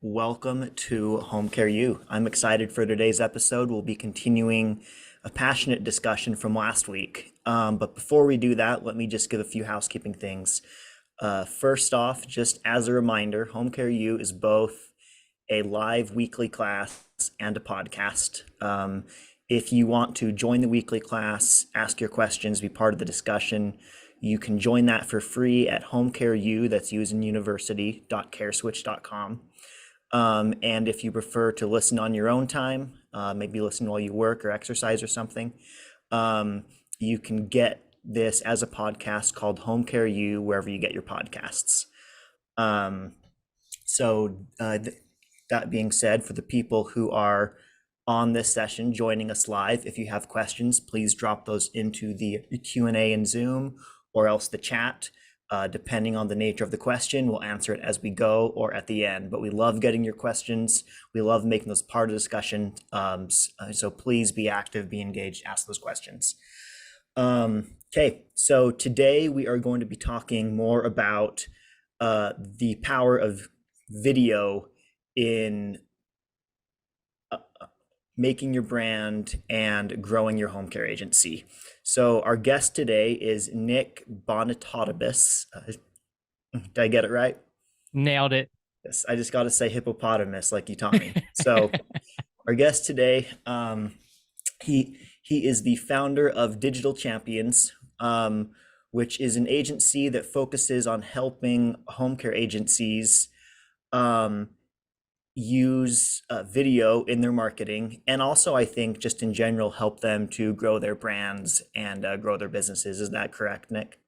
welcome to Home Care U. I'm excited for today's episode. We'll be continuing a passionate discussion from last week. But before we do that, let me just give a few housekeeping things. First off, just as a reminder, Home Care U is both a live weekly class and a podcast. If you want to join the weekly class, ask your questions, be part of the discussion, you can join that for free at homecareu, that's using university.careswitch.com. And if you prefer to listen on your own time, maybe listen while you work or exercise or something, you can get this as a podcast called Home Care U wherever you get your podcasts. That being said, for the people who are on this session joining us live, if you have questions, please drop those into the Q&A in Zoom or else the chat. Depending on the nature of the question, we'll answer it as we go or at the end. But we love getting your questions. We love making those part of the discussion. So please be active, be engaged, ask those questions. Okay, so today we are going to be talking more about the power of video in making your brand and growing your home care agency. So our guest today is Nick Bonitatibus. Did I get it right? Nailed it. Yes, I just got to say hippopotamus like you taught me. So our guest today, he is the founder of Digital Champions, which is an agency that focuses on helping home care agencies use video in their marketing, and also I think just in general help them to grow their brands and grow their businesses. Is that correct, Nick?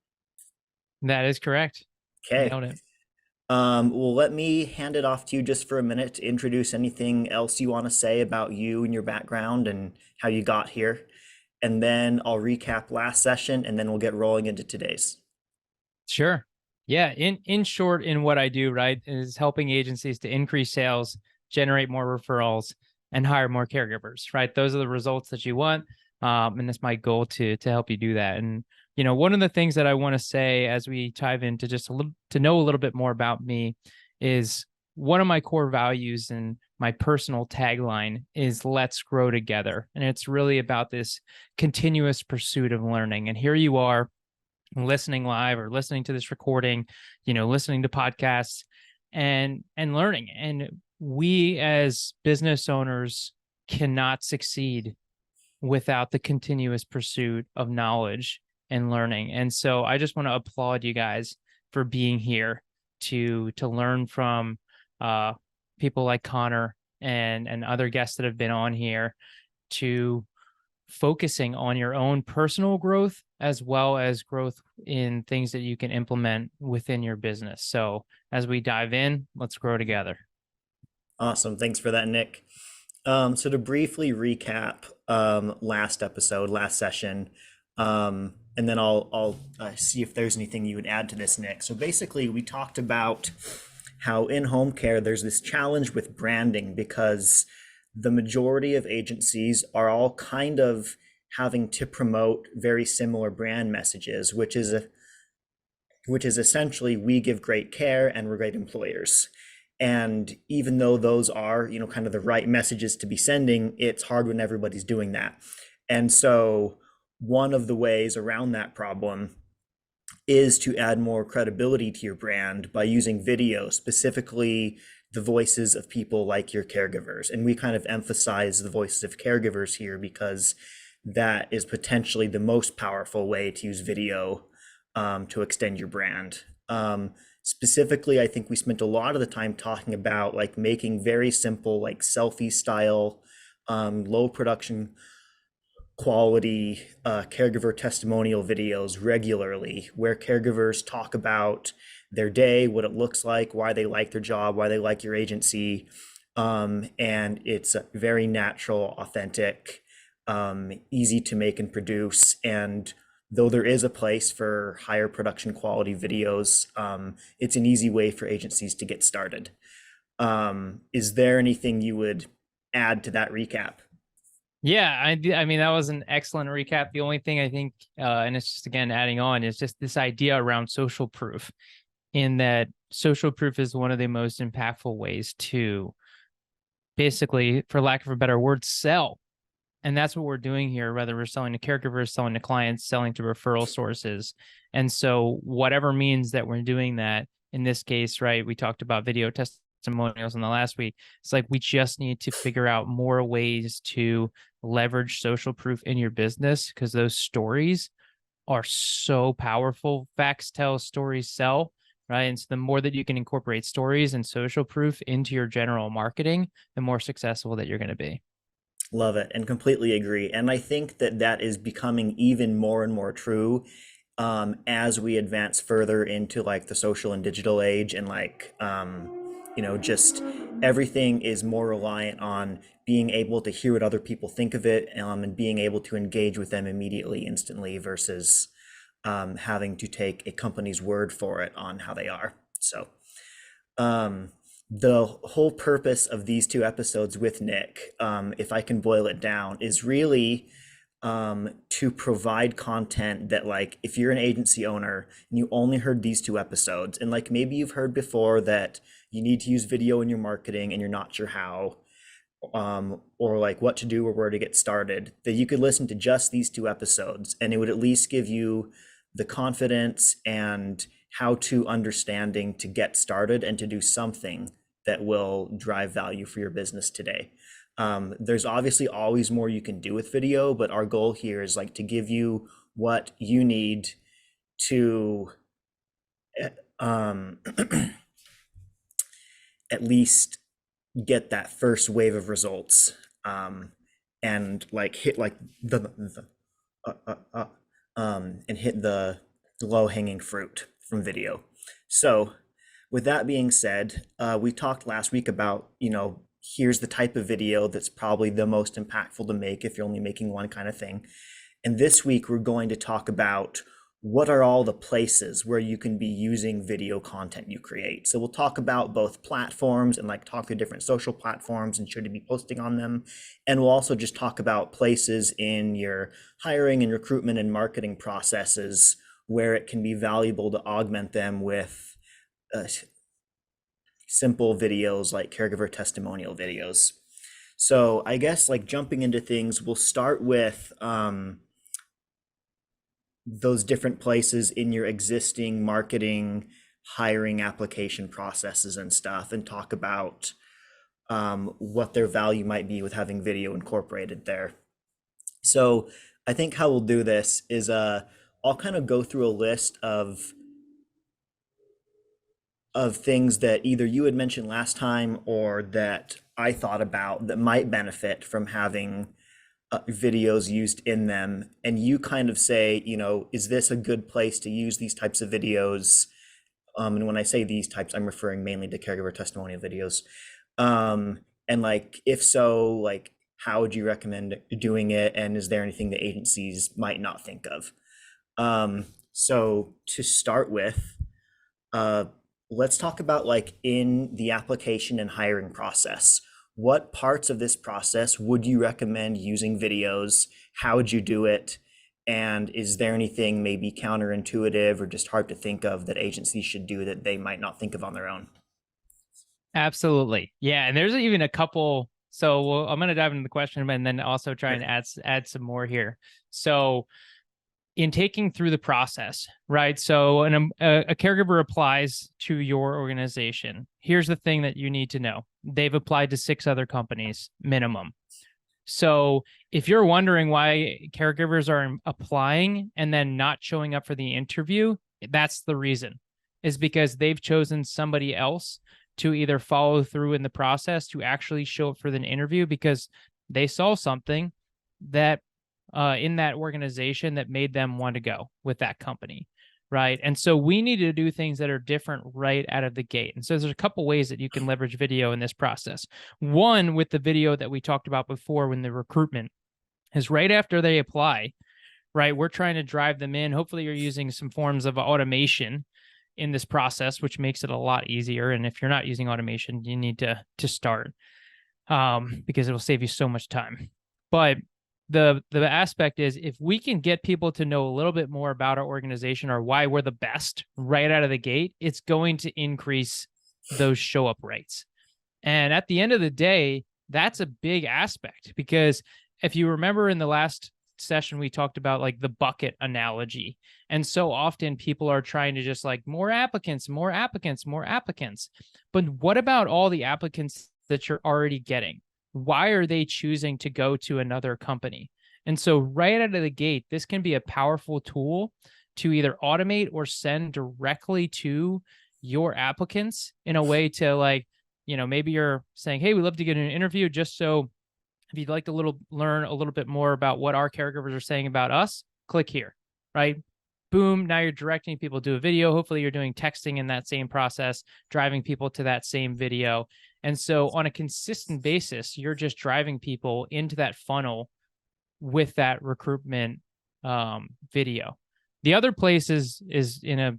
That is correct. Okay. Nailed it. Well, let me hand it off to you just for a minute to introduce anything else you want to say about you and your background and how you got here. And then I'll recap last session and then we'll get rolling into today's. Sure. Yeah. In short, in what I do, right, is helping agencies to increase sales, generate more referrals, and hire more caregivers, right? Those are the results that you want. And that's my goal to help you do that. And, one of the things that I want to say as we dive into just to know a little bit more about me is one of my core values and my personal tagline is let's grow together. And it's really about this continuous pursuit of learning. And here you are, listening live or listening to this recording, listening to podcasts and learning. And we as business owners cannot succeed without the continuous pursuit of knowledge and learning. And so I just want to applaud you guys for being here to learn from people like Connor and other guests that have been on here, to focusing on your own personal growth as well as growth in things that you can implement within your business. So as we dive in, let's grow together. Awesome. Thanks for that, Nick. So to briefly recap last session, and then I'll see if there's anything you would add to this, Nick. So basically, we talked about how in home care, there's this challenge with branding because the majority of agencies are all kind of having to promote very similar brand messages, which is essentially we give great care and we're great employers. And even though those are, kind of the right messages to be sending, it's hard when everybody's doing that. And so one of the ways around that problem is to add more credibility to your brand by using video, specifically the voices of people like your caregivers. And we kind of emphasize the voices of caregivers here because that is potentially the most powerful way to use video to extend your brand. Specifically, I think we spent a lot of the time talking about like making very simple, like selfie style, low production quality caregiver testimonial videos regularly, where caregivers talk about their day, what it looks like, why they like their job, why they like your agency. And it's very natural, authentic, easy to make and produce. And though there is a place for higher production quality videos, it's an easy way for agencies to get started. Is there anything you would add to that recap? Yeah, I mean, that was an excellent recap. The only thing I think, and it's just, again, adding on, is just this idea around social proof. in that social proof is one of the most impactful ways to basically, for lack of a better word, sell. And that's what we're doing here, whether we're selling to caregivers, selling to clients, selling to referral sources. And so whatever means that we're doing that, in this case, right, we talked about video testimonials in the last week. It's like we just need to figure out more ways to leverage social proof in your business, because those stories are so powerful. Facts tell, stories sell, right? And so the more that you can incorporate stories and social proof into your general marketing, the more successful that you're going to be. Love it and completely agree. And I think that that is becoming even more and more true as we advance further into like the social and digital age, and like just everything is more reliant on being able to hear what other people think of it, and being able to engage with them immediately, instantly, versus having to take a company's word for it on how they are. So the whole purpose of these two episodes with Nick, if I can boil it down, is really to provide content that, like, if you're an agency owner and you only heard these two episodes, and like maybe you've heard before that you need to use video in your marketing and you're not sure how, or like what to do or where to get started, that you could listen to just these two episodes and it would at least give you the confidence and how to understanding to get started and to do something that will drive value for your business today. There's obviously always more you can do with video, but our goal here is like to give you what you need to at least get that first wave of results, and like hit like and hit the low hanging fruit from video. So with that being said, we talked last week about, here's the type of video that's probably the most impactful to make if you're only making one kind of thing. And this week we're going to talk about what are all the places where you can be using video content you create. So we'll talk about both platforms and like talk through different social platforms and should you be posting on them. And we'll also just talk about places in your hiring and recruitment and marketing processes where it can be valuable to augment them with simple videos like caregiver testimonial videos. So I guess like jumping into things, we'll start with those different places in your existing marketing, hiring application processes and stuff, and talk about what their value might be with having video incorporated there. So I think how we'll do this is I'll kind of go through a list of things that either you had mentioned last time or that I thought about that might benefit from having videos used in them. And you kind of say, is this a good place to use these types of videos? And when I say these types, I'm referring mainly to caregiver testimonial videos. And like, if so, like, how would you recommend doing it? And is there anything that agencies might not think of? So to start with, let's talk about like in the application and hiring process. What parts of this process would you recommend using videos? How would you do it? And is there anything maybe counterintuitive or just hard to think of that agencies should do that they might not think of on their own? Absolutely. Yeah. And there's even a couple. So I'm going to dive into the question and then also try and add some more here. So in taking through the process, right? So a caregiver applies to your organization. Here's the thing that you need to know. They've applied to 6 other companies minimum. So if you're wondering why caregivers are applying and then not showing up for the interview, that's the reason, is because they've chosen somebody else to either follow through in the process to actually show up for the interview because they saw something that in that organization that made them want to go with that company, right? And so we need to do things that are different right out of the gate. And so there's a couple ways that you can leverage video in this process. One, with the video that we talked about before when the recruitment is right after they apply, right? We're trying to drive them in. Hopefully you're using some forms of automation in this process, which makes it a lot easier. And if you're not using automation, you need to start because it will save you so much time. But the aspect is, if we can get people to know a little bit more about our organization or why we're the best right out of the gate, it's going to increase those show up rates. And at the end of the day, that's a big aspect, because if you remember in the last session, we talked about like the bucket analogy. And so often people are trying to just like more applicants, more applicants, more applicants. But what about all the applicants that you're already getting? Why are they choosing to go to another company? And so right out of the gate, this can be a powerful tool to either automate or send directly to your applicants in a way to like, maybe you're saying, hey, we'd love to get an interview, just so if you'd like to learn a little bit more about what our caregivers are saying about us, click here, right? Boom, now you're directing people to a video. Hopefully you're doing texting in that same process, driving people to that same video. And so on a consistent basis, you're just driving people into that funnel with that recruitment video. The other place is in a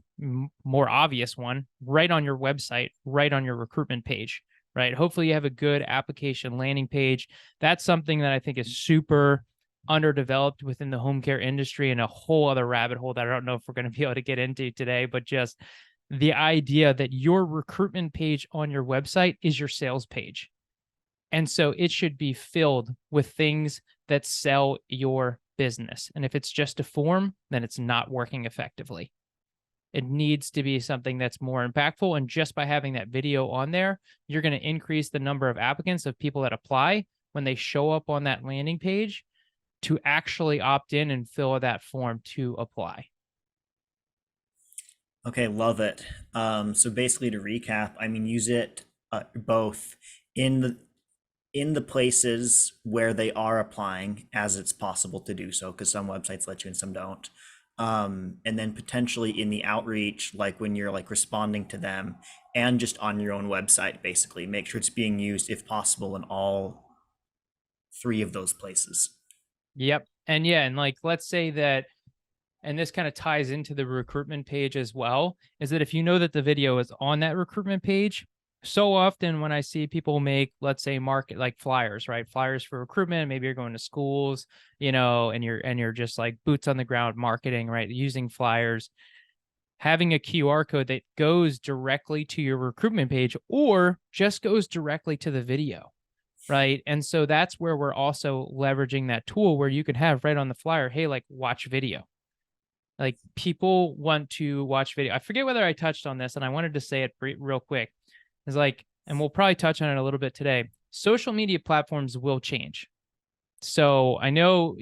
more obvious one, right on your website, right on your recruitment page, right? Hopefully you have a good application landing page. That's something that I think is super underdeveloped within the home care industry, and a whole other rabbit hole that I don't know if we're going to be able to get into today, but just the idea that your recruitment page on your website is your sales page. And so it should be filled with things that sell your business. And if it's just a form, then it's not working effectively. It needs to be something that's more impactful. And just by having that video on there, you're going to increase the number of applicants, of people that apply when they show up on that landing page, to actually opt in and fill that form to apply. Okay, love it. So basically, to recap, I mean, use it both in the places where they are applying, as it's possible to do so, because some websites let you and some don't. And then potentially in the outreach, like when you're like responding to them, and just on your own website, basically make sure it's being used if possible in all three of those places. Yep. And yeah, and like, let's say that, and this kind of ties into the recruitment page as well, is that if you know that the video is on that recruitment page, so often when I see people make, let's say, market like flyers, right? Flyers for recruitment, maybe you're going to schools, and you're just like boots on the ground marketing, right? Using flyers, having a QR code that goes directly to your recruitment page or just goes directly to the video, right? And so that's where we're also leveraging that tool where you can have right on the flyer, hey, like watch video. Like people want to watch video. I forget whether I touched on this, and I wanted to say it real quick. It's like, and we'll probably touch on it a little bit today, social media platforms will change. So I know,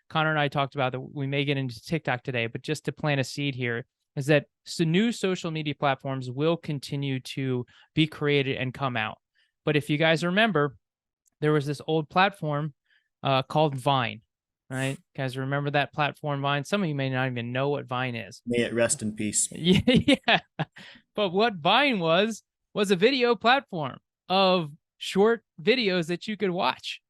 Connor and I talked about that we may get into TikTok today, but just to plant a seed here is that new social media platforms will continue to be created and come out. But if you guys remember, there was this old platform called Vine, right? Guys, remember that platform, Vine? Some of you may not even know what Vine is. May it rest in peace. Yeah. But what Vine was a video platform of short videos that you could watch.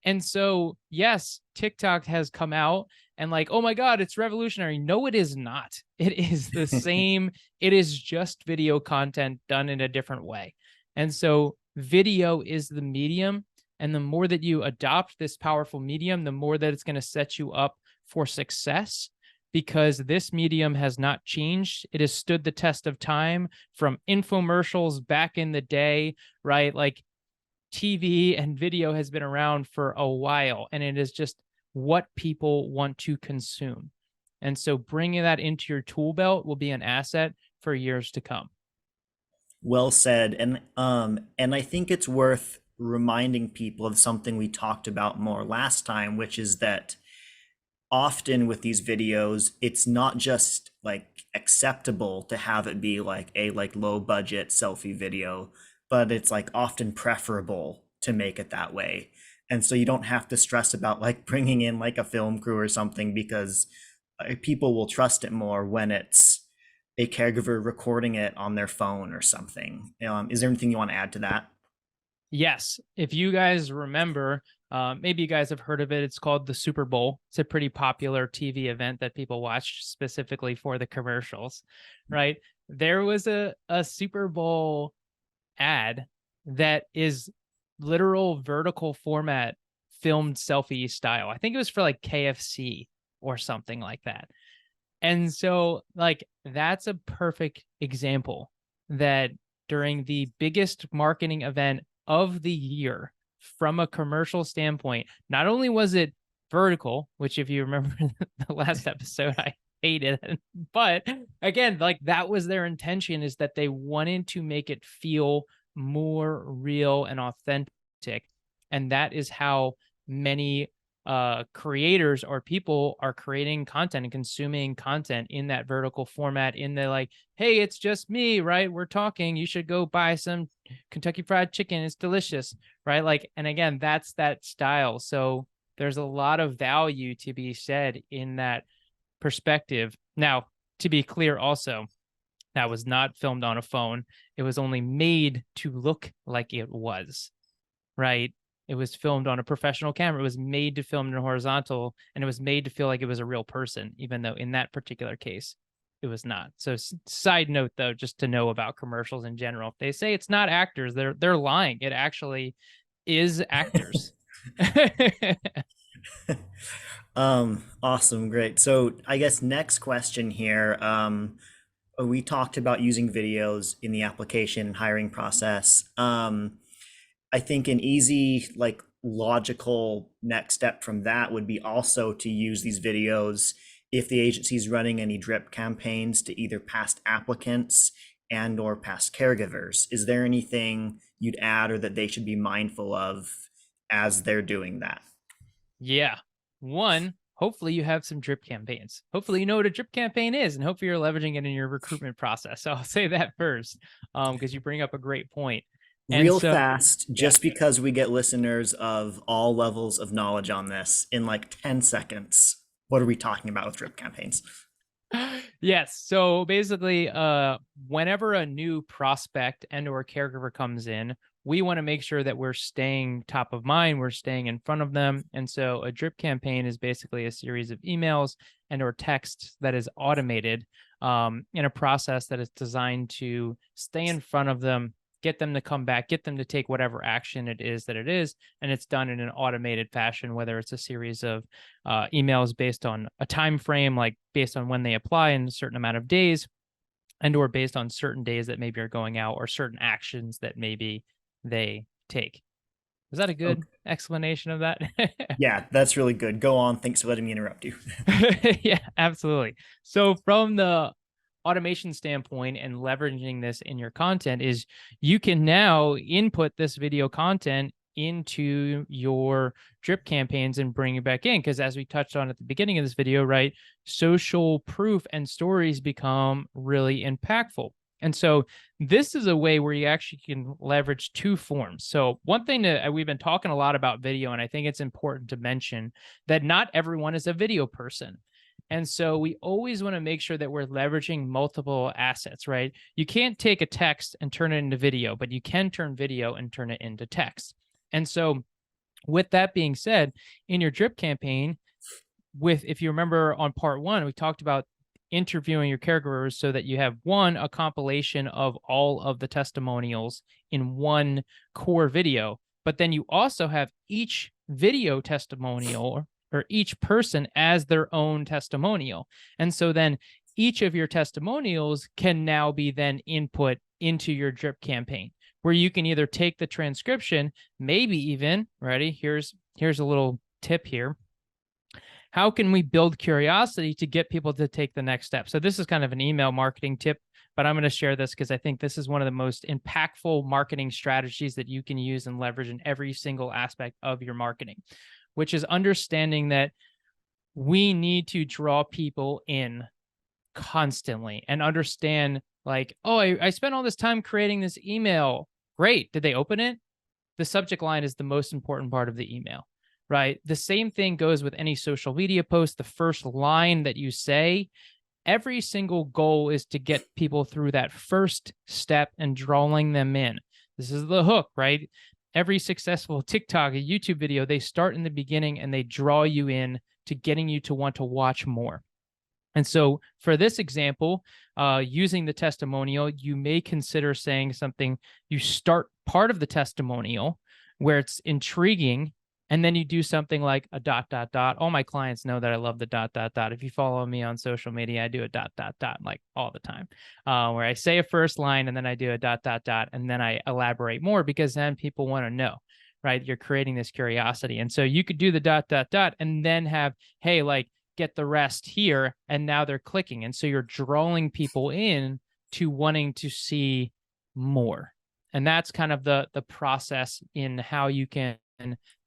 And so, yes, TikTok has come out and like, oh my God, it's revolutionary. No, it is not. It is the same. It is just video content done in a different way. And so video is the medium. And the more that you adopt this powerful medium, the more that it's going to set you up for success, because this medium has not changed. It has stood the test of time, from infomercials back in the day, right? Like TV and video has been around for a while, and it is just what people want to consume. And so bringing that into your tool belt will be an asset for years to come. Well said. And I think it's worth reminding people of something we talked about more last time, which is that often with these videos, it's not just like acceptable to have it be like a like low budget selfie video, but it's like often preferable to make it that way. And so you don't have to stress about like bringing in like a film crew or something, because people will trust it more when it's a caregiver recording it on their phone or something. Is there anything you want to add to that? Yes. If you guys remember, maybe you guys have heard of it. It's called the Super Bowl. It's a pretty popular TV event that people watch specifically for the commercials, right? There was a Super Bowl ad that is literal vertical format filmed selfie style. I think it was for like KFC or something like that. And so like that's a perfect example that during the biggest marketing event of the year, from a commercial standpoint, not only was it vertical, which if you remember the last episode, I hated it, but again, like that was their intention, is that they wanted to make it feel more real and authentic. And that is how many creators or people are creating content and consuming content in that vertical format, in the like, hey, it's just me, right? We're talking, you should go buy some Kentucky Fried Chicken, it's delicious, right? Like, and again, that's that style. So there's a lot of value to be said in that perspective. Now, to be clear also, that was not filmed on a phone. It was only made to look like it was, right? It was filmed on a professional camera. It was made to film in horizontal, and it was made to feel like it was a real person, even though in that particular case, it was not. So side note though, just to know about commercials in general, if they say it's not actors, they're lying. It actually is actors. Awesome, great. So I guess next question here. We talked about using videos in the application and hiring process. I think an easy, like logical next step from that would be also to use these videos if the agency is running any drip campaigns to either past applicants and or past caregivers. Is there anything you'd add or that they should be mindful of as they're doing that? Yeah. One, hopefully you have some drip campaigns. Hopefully you know what a drip campaign is, and hopefully you're leveraging it in your recruitment process. So I'll say that first, because you bring up a great point. And Real so, fast, just because we get listeners of all levels of knowledge on this, in like 10 seconds, what are we talking about with drip campaigns? yes. So basically, whenever a new prospect and or caregiver comes in, we want to make sure that we're staying top of mind, we're staying in front of them. And so a drip campaign is basically a series of emails and or texts that is automated in a process that is designed to stay in front of them, get them to come back, get them to take whatever action it is that it is. And it's done in an automated fashion, whether it's a series of emails based on a time frame, like based on when they apply in a certain amount of days, and or based on certain days that maybe are going out, or certain actions that maybe they take. Is that a good explanation of that? Yeah, that's really good. Go on. Thanks for letting me interrupt you. Yeah, absolutely. So from the automation standpoint and leveraging this in your content, is you can now input this video content into your drip campaigns and bring it back in. Because as we touched on at the beginning of this video, right, social proof and stories become really impactful. And so this is a way where you actually can leverage two forms. So one thing that we've been talking a lot about video, and I think it's important to mention that not everyone is a video person. And so we always want to make sure that we're leveraging multiple assets, right? You can't take a text and turn it into video, but you can turn video and turn it into text. And so with that being said, in your drip campaign, if you remember on part one, we talked about interviewing your caregivers so that you have a compilation of all of the testimonials in one core video, but then you also have each video testimonial or each person as their own testimonial. And so then each of your testimonials can now be then input into your drip campaign, where you can either take the transcription, maybe even, ready? Here's a little tip here. How can we build curiosity to get people to take the next step? So this is kind of an email marketing tip, but I'm going to share this because I think this is one of the most impactful marketing strategies that you can use and leverage in every single aspect of your marketing, which is understanding that we need to draw people in constantly and understand like, oh, I spent all this time creating this email. Great. Did they open it? The subject line is the most important part of the email. Right. The same thing goes with any social media post. The first line that you say, every single goal is to get people through that first step and drawing them in. This is the hook, right? Every successful TikTok, a YouTube video, they start in the beginning and they draw you in to getting you to want to watch more. And so for this example, using the testimonial, you may consider saying something. You start part of the testimonial where it's intriguing And then you do something like a dot, dot, dot. All my clients know that I love the dot, dot, dot. If you follow me on social media, I do a dot, dot, dot like all the time, where I say a first line and then I do a dot, dot, dot, and then I elaborate more because then people want to know, right? You're creating this curiosity. And so you could do the dot, dot, dot, and then have, hey, like, get the rest here. And now they're clicking. And so you're drawing people in to wanting to see more. And that's kind of the process in how you can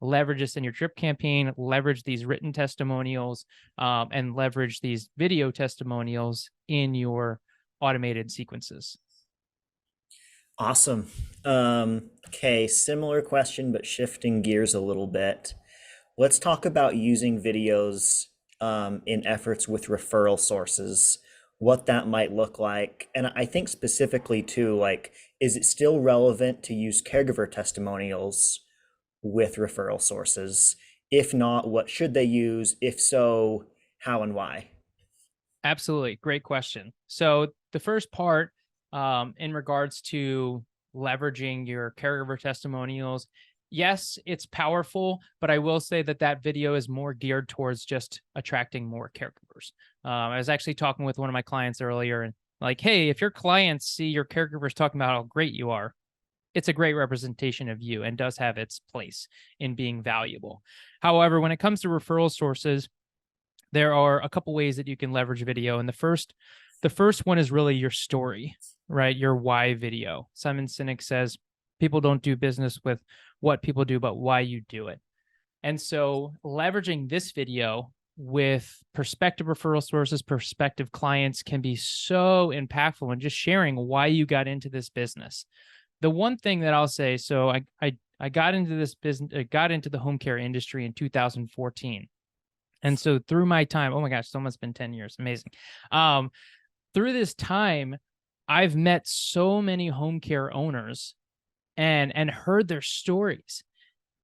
leverage this in your drip campaign, leverage these written testimonials, and leverage these video testimonials in your automated sequences. Awesome. Okay, similar question, but shifting gears a little bit. Let's talk about using videos in efforts with referral sources, what that might look like. And I think specifically too, like, is it still relevant to use caregiver testimonials with referral sources? If not, what should they use? If so, how and why? Absolutely. Great question. So the first part, in regards to leveraging your caregiver testimonials, yes, it's powerful, but I will say that that video is more geared towards just attracting more caregivers. I was actually talking with one of my clients earlier and like, hey, if your clients see your caregivers talking about how great you are, it's a great representation of you and does have its place in being valuable. However, when it comes to referral sources, there are a couple ways that you can leverage video. And the first one is really your story, right? Your why video. Simon Sinek says, people don't do business with what people do, but why you do it. And so leveraging this video with prospective referral sources, prospective clients can be so impactful and just sharing why you got into this business. The one thing that I'll say, so I got into this business, got into the home care industry in 2014. And so through my time, oh my gosh, it's almost been 10 years. Amazing. Through this time, I've met so many home care owners and heard their stories.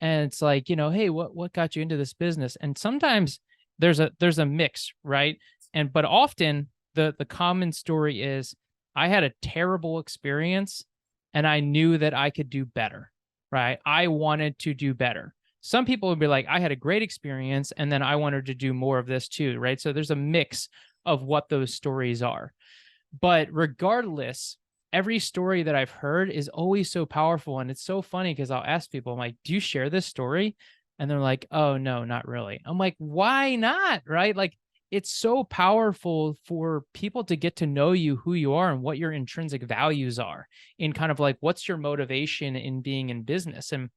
And it's like, hey, what got you into this business? And sometimes there's a mix, right? But often the common story is I had a terrible experience and I knew that I could do better, right? I wanted to do better. Some people would be like, I had a great experience and then I wanted to do more of this too, right? So there's a mix of what those stories are. But regardless, every story that I've heard is always so powerful. And it's so funny because I'll ask people, I'm like, do you share this story? And they're like, oh, no, not really. I'm like, why not? Right? Like, it's so powerful for people to get to know you, who you are, and what your intrinsic values are in kind of like, what's your motivation in being in business? And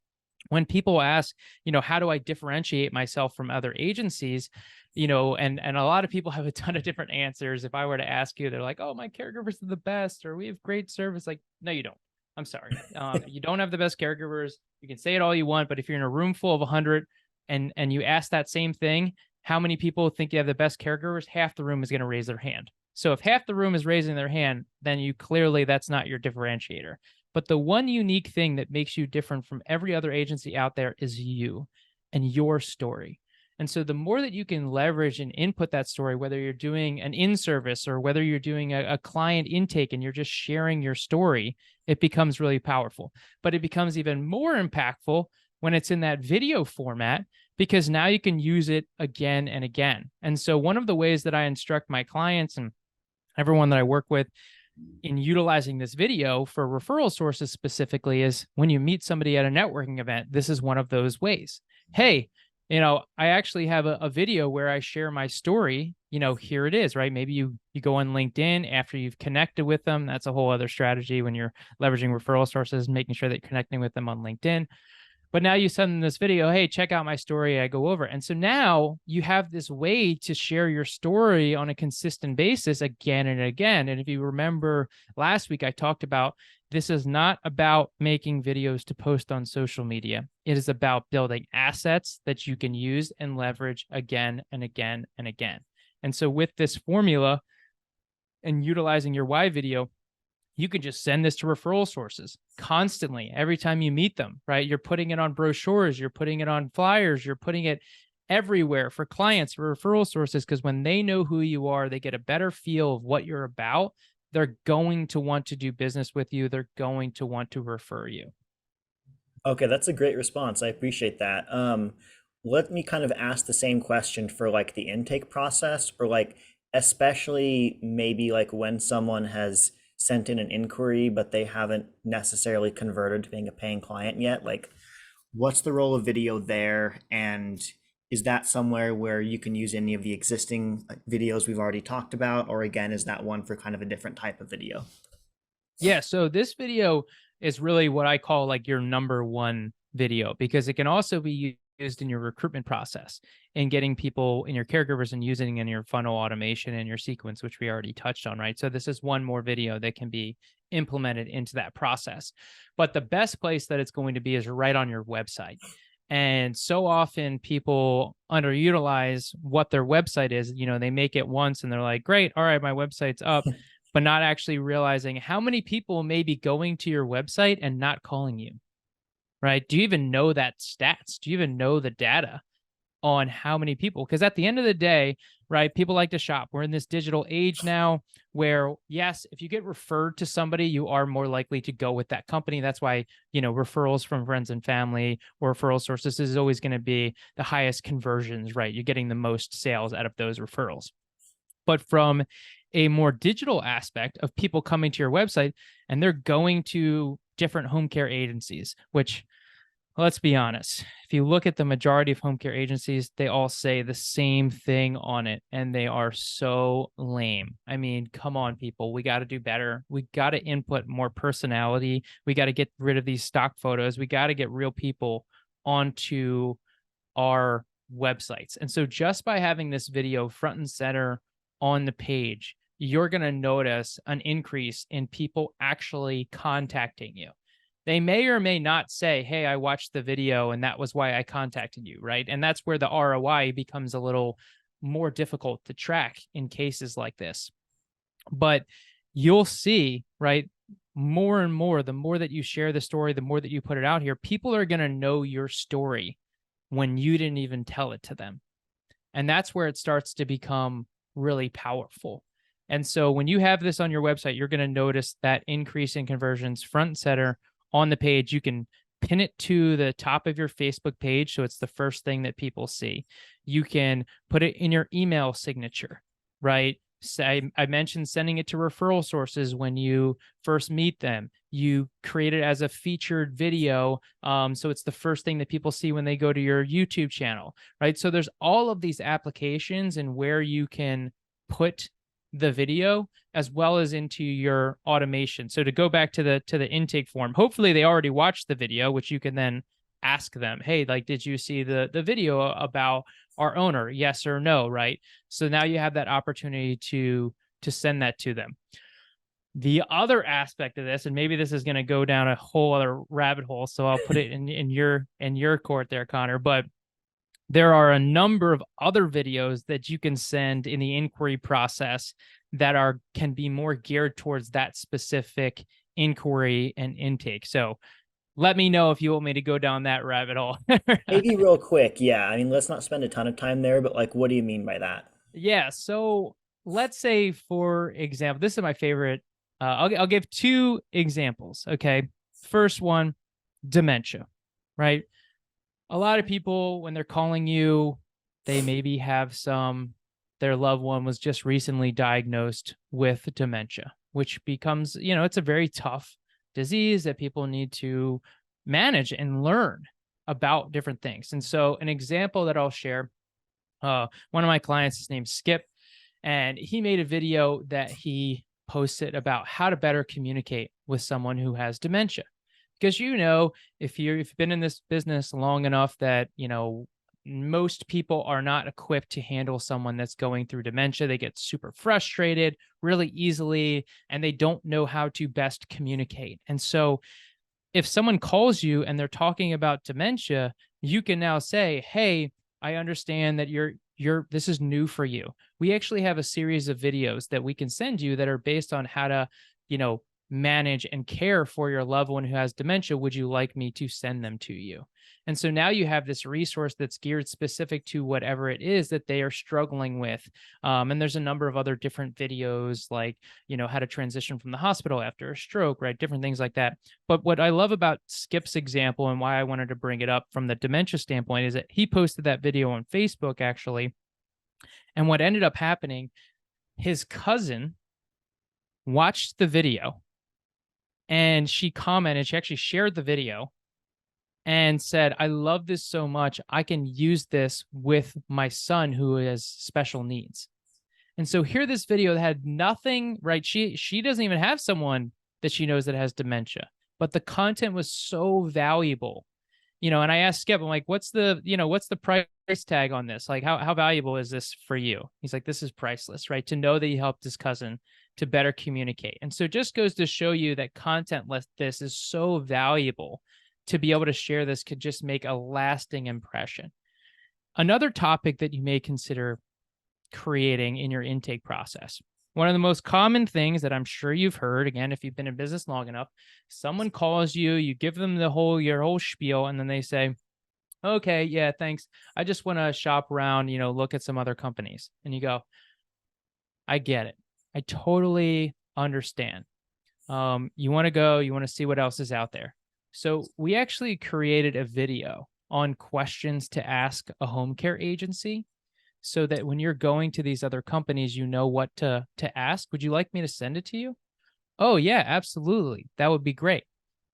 when people ask, how do I differentiate myself from other agencies, and a lot of people have a ton of different answers. If I were to ask you, they're like, oh, my caregivers are the best, or we have great service. Like, no, you don't. I'm sorry. You don't have the best caregivers. You can say it all you want, but if you're in a room full of 100 and you ask that same thing, how many people think you have the best caregivers? Half the room is going to raise their hand. So if half the room is raising their hand, then that's not your differentiator. But the one unique thing that makes you different from every other agency out there is you and your story. And so the more that you can leverage and input that story, whether you're doing an in-service or whether you're doing a client intake and you're just sharing your story, it becomes really powerful. But it becomes even more impactful when it's in that video format, because now you can use it again and again. And so one of the ways that I instruct my clients and everyone that I work with in utilizing this video for referral sources specifically is when you meet somebody at a networking event, this is one of those ways. Hey, I actually have a video where I share my story. Here it is, right? Maybe you go on LinkedIn after you've connected with them. That's a whole other strategy when you're leveraging referral sources, making sure that you're connecting with them on LinkedIn. But now you send them this video, hey, check out my story. I go over. And so now you have this way to share your story on a consistent basis again and again. And if you remember last week, I talked about this is not about making videos to post on social media. It is about building assets that you can use and leverage again and again and again. And so with this formula and utilizing your why video, you can just send this to referral sources constantly every time you meet them, right? You're putting it on brochures, you're putting it on flyers, you're putting it everywhere for clients, for referral sources, because when they know who you are, they get a better feel of what you're about. They're going to want to do business with you. They're going to want to refer you. Okay, that's a great response. I appreciate that. Let me kind of ask the same question for like the intake process, or like especially maybe like when someone has sent in an inquiry, but they haven't necessarily converted to being a paying client yet. Like, what's the role of video there? And is that somewhere where you can use any of the existing videos we've already talked about? Or again, is that one for kind of a different type of video? Yeah, so this video is really what I call like your number one video, because it can also be used in your recruitment process and getting people in your caregivers and using in your funnel automation and your sequence, which we already touched on, right? So this is one more video that can be implemented into that process. But the best place that it's going to be is right on your website. And so often people underutilize what their website is. You know, they make it once and they're like, great, all right, my website's up, but not actually realizing how many people may be going to your website and not calling you, right? Do you even know that stats? Do you even know the data on how many people? Because at the end of the day, right, people like to shop. We're in this digital age now where, yes, if you get referred to somebody, you are more likely to go with that company. That's why, referrals from friends and family or referral sources is always going to be the highest conversions, right? You're getting the most sales out of those referrals. But from a more digital aspect of people coming to your website and they're going to different home care agencies, which, let's be honest, if you look at the majority of home care agencies, they all say the same thing on it, and they are so lame. I mean, come on, people. We got to do better. We got to input more personality. We got to get rid of these stock photos. We got to get real people onto our websites. And so just by having this video front and center on the page, you're going to notice an increase in people actually contacting you. They may or may not say, hey, I watched the video and that was why I contacted you, right? And that's where the ROI becomes a little more difficult to track in cases like this. But you'll see, right, more and more, the more that you share the story, the more that you put it out here, people are going to know your story when you didn't even tell it to them. And that's where it starts to become really powerful. And so when you have this on your website, you're going to notice that increase in conversions front and center on the page. You can pin it to the top of your Facebook page, so it's the first thing that people see. You can put it in your email signature, right? I mentioned sending it to referral sources when you first meet them. You create it as a featured video, so it's the first thing that people see when they go to your YouTube channel, right? So there's all of these applications and where you can put the video as well as into your automation. So to go back to the intake form, hopefully they already watched the video, which you can then ask them, hey, like, did you see the video about our owner? Yes or no, right? So now you have that opportunity to send that to them. The other aspect of this, and maybe this is going to go down a whole other rabbit hole, so I'll put it in your court there, Connor, but there are a number of other videos that you can send in the inquiry process that can be more geared towards that specific inquiry and intake. So let me know if you want me to go down that rabbit hole. Maybe real quick, yeah. I mean, let's not spend a ton of time there, but like, what do you mean by that? Yeah. So let's say, for example, this is my favorite. I'll give two examples. Okay. First one, dementia, right? A lot of people, when they're calling you, they maybe have their loved one was just recently diagnosed with dementia, which becomes, it's a very tough disease that people need to manage and learn about different things. And so an example that I'll share, one of my clients is named Skip, and he made a video that he posted about how to better communicate with someone who has dementia. Because, if you've been in this business long enough that, most people are not equipped to handle someone that's going through dementia. They get super frustrated really easily, and they don't know how to best communicate. And so if someone calls you and they're talking about dementia, you can now say, hey, I understand that this is new for you. We actually have a series of videos that we can send you that are based on how to, manage and care for your loved one who has dementia? Would you like me to send them to you? And so now you have this resource that's geared specific to whatever it is that they are struggling with. And there's a number of other different videos, like, how to transition from the hospital after a stroke, right? Different things like that. But what I love about Skip's example and why I wanted to bring it up from the dementia standpoint is that he posted that video on Facebook, actually. And what ended up happening, his cousin watched the video and she commented, she actually shared the video and said, I love this so much. I can use this with my son who has special needs. And so here, this video that had nothing, right? She doesn't even have someone that she knows that has dementia, but the content was so valuable. And I asked Skip, I'm like, what's the price tag on this? Like, how valuable is this for you? He's like, this is priceless, right? To know that he helped his cousin to better communicate. And so it just goes to show you that content like this is so valuable. To be able to share this could just make a lasting impression. Another topic that you may consider creating in your intake process. One of the most common things that I'm sure you've heard, again, if you've been in business long enough, someone calls you, you give them your whole spiel, and then they say, okay, yeah, thanks. I just want to shop around, look at some other companies. And you go, I get it. I totally understand. You want to go, you want to see what else is out there. So we actually created a video on questions to ask a home care agency so that when you're going to these other companies, you know what to ask. Would you like me to send it to you? Oh, yeah, absolutely. That would be great.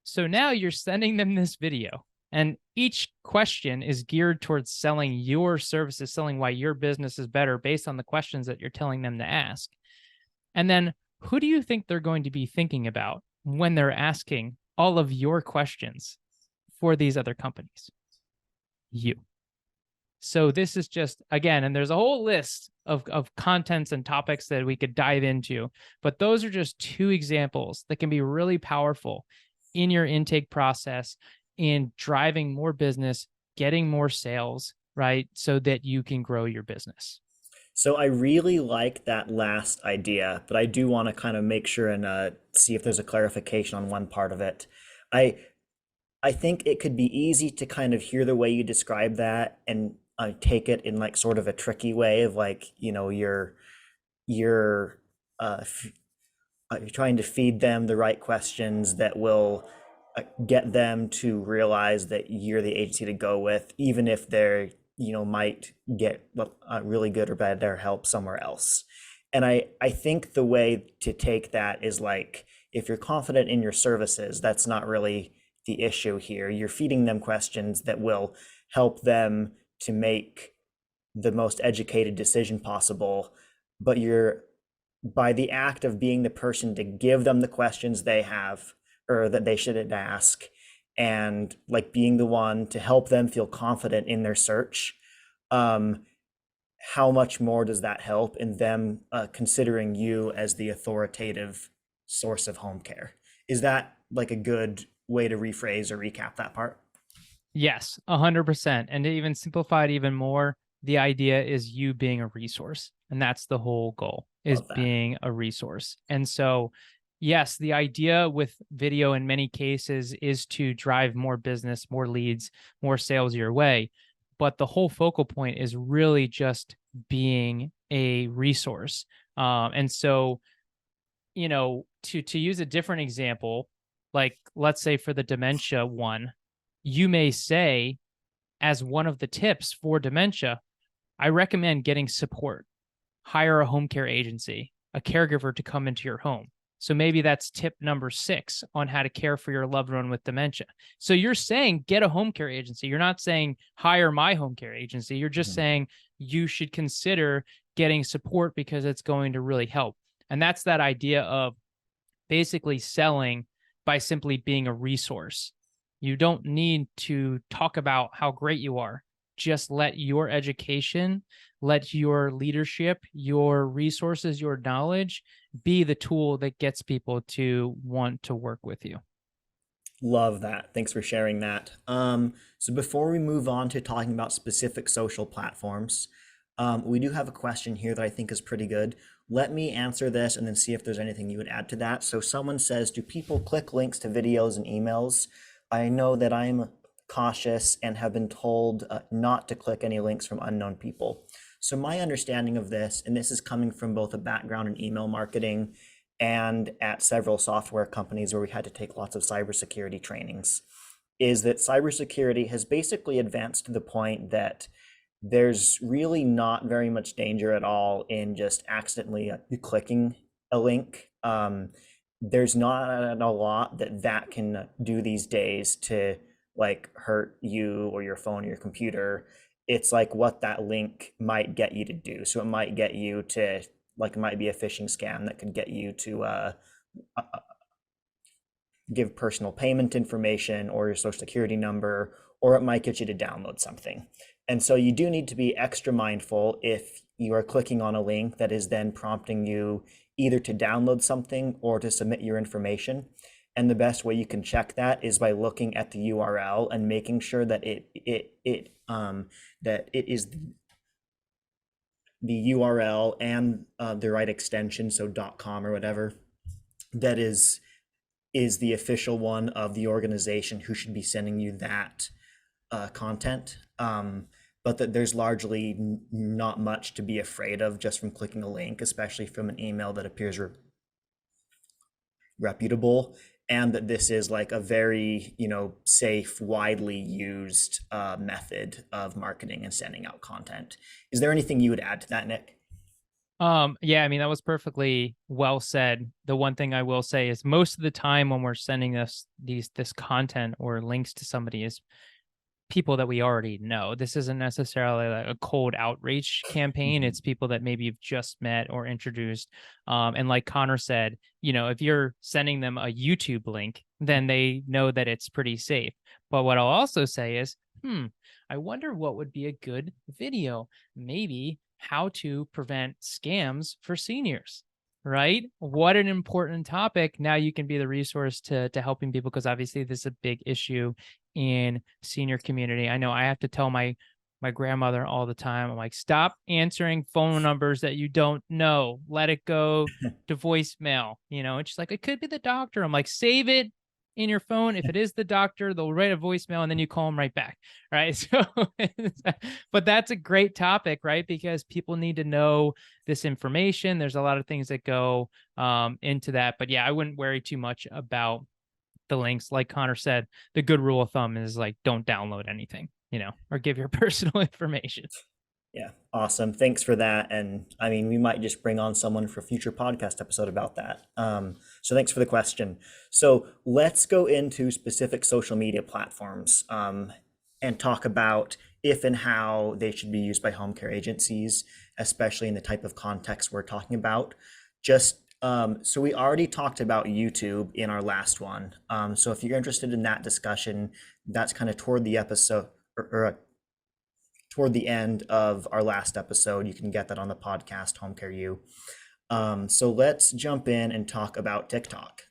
So now you're sending them this video, and each question is geared towards selling your services, selling why your business is better based on the questions that you're telling them to ask. And then who do you think they're going to be thinking about when they're asking all of your questions for these other companies? You. So this is just, again, and there's a whole list of contents and topics that we could dive into, but those are just two examples that can be really powerful in your intake process in driving more business, getting more sales, right? So that you can grow your business. So I really like that last idea, but I do want to kind of make sure and see if there's a clarification on one part of it. I I think it could be easy to kind of hear the way you describe that and take it in like sort of a tricky way of like, you're you're trying to feed them the right questions that will get them to realize that you're the agency to go with, even if they're, might get really good or better help somewhere else. And I think the way to take that is like, if you're confident in your services, that's not really the issue here. You're feeding them questions that will help them to make the most educated decision possible, but you're, by the act of being the person to give them the questions they have or that they should ask, and like being the one to help them feel confident in their search, how much more does that help in them considering you as the authoritative source of home care? Is that like a good way to rephrase or recap that part? Yes, 100%. And to even simplify it even more, the idea is you being a resource. And that's the whole goal, is Love that. being a resource. And so, yes, the idea with video in many cases is to drive more business, more leads, more sales your way. But the whole focal point is really just being a resource. And so, to use a different example, like let's say for the dementia one, you may say, as one of the tips for dementia, I recommend getting support. Hire a home care agency, a caregiver to come into your home. So maybe that's tip number 6 on how to care for your loved one with dementia. So you're saying get a home care agency. You're not saying hire my home care agency. You're just saying you should consider getting support because it's going to really help. And that's that idea of basically selling by simply being a resource. You don't need to talk about how great you are. Just let your education, let your leadership, your resources, your knowledge be the tool that gets people to want to work with you. Love that. Thanks for sharing that. So before we move on to talking about specific social platforms, We do have a question here that I think is pretty good. Let me answer this and then see if there's anything you would add to that. So someone says, do people click links to videos and emails? I know that I'm cautious and have been told not to click any links from unknown people. So my understanding of this, and this is coming from both a background in email marketing and at several software companies where we had to take lots of cybersecurity trainings, is that cybersecurity has basically advanced to the point that there's really not very much danger at all in just accidentally clicking a link. There's not a lot that can do these days to like hurt you or your phone or your computer. It's like what that link might get you to do. So it might get you to, like, it might be a phishing scam that could get you to give personal payment information or your social security number, or it might get you to download something. And so you do need to be extra mindful if you are clicking on a link that is then prompting you either to download something or to submit your information. And the best way you can check that is by looking at the URL and making sure that it is the URL and the right extension, so .com or whatever, that is the official one of the organization who should be sending you that content. But that there's largely not much to be afraid of just from clicking a link, especially from an email that appears reputable, and that this is like a very, safe, widely used method of marketing and sending out content. This there anything you would add to that, Nick? Yeah, I mean, that was perfectly well said. The one thing I will say is most of the time when we're sending this content or links to somebody is people that we already know. This isn't necessarily like a cold outreach campaign. It's people that maybe you've just met or introduced. And like Connor said, if you're sending them a YouTube link, then they know that it's pretty safe. But what I'll also say is, I wonder what would be a good video. Maybe how to prevent scams for seniors, right? What an important topic. Now you can be the resource to helping people, because obviously this is a big issue in senior community. I know I have to tell my grandmother all the time, I'm like, stop answering phone numbers that you don't know. Let it go to voicemail, and she's like, it could be the doctor. I'm like, save it in your phone. If it is the doctor, they'll write a voicemail and then you call them right back. Right. So, but that's a great topic, right? Because people need to know this information. There's a lot of things that go into that. But yeah, I wouldn't worry too much about the links. Like Connor said, the good rule of thumb is like, don't download anything, or give your personal information. Yeah, awesome. Thanks for that. And I mean, we might just bring on someone for a future podcast episode about that. So thanks for the question. So let's go into specific social media platforms and talk about if and how they should be used by home care agencies, especially in the type of context we're talking about. So we already talked about YouTube in our last one. So if you're interested in that discussion, that's kind of toward the episode or toward the end of our last episode. You can get that on the podcast, Home Care U. So let's jump in and talk about TikTok.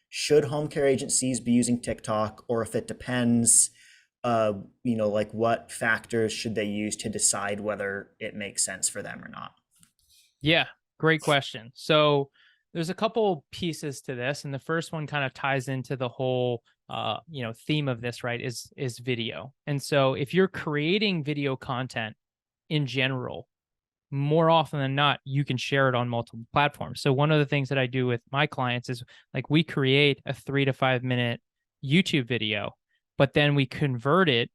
Should home care agencies be using TikTok, or if it depends, like what factors should they use to decide whether it makes sense for them or not? Yeah, great question. So there's a couple pieces to this, and the first one kind of ties into the whole theme of this, right, is video. And so if you're creating video content in general, more often than not, you can share it on multiple platforms. So one of the things that I do with my clients is like we create a 3 to 5 minute YouTube video, but then we convert it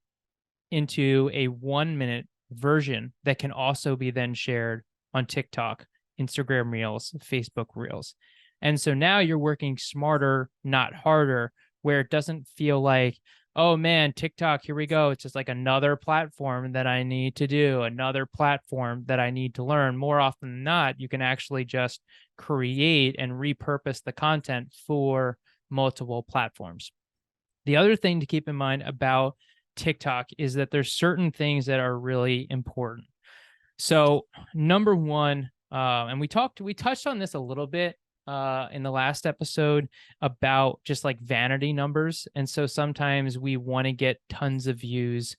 into a 1 minute version that can also be then shared on TikTok, Instagram Reels, Facebook Reels. And so now you're working smarter, not harder, where it doesn't feel like, oh man, TikTok, here we go. It's just like another platform that I need to do, another platform that I need to learn. More often than not, you can actually just create and repurpose the content for multiple platforms. The other thing to keep in mind about TikTok is that there's certain things that are really important. So number one, and we touched on this a little bit in the last episode about just like vanity numbers. And so sometimes we want to get tons of views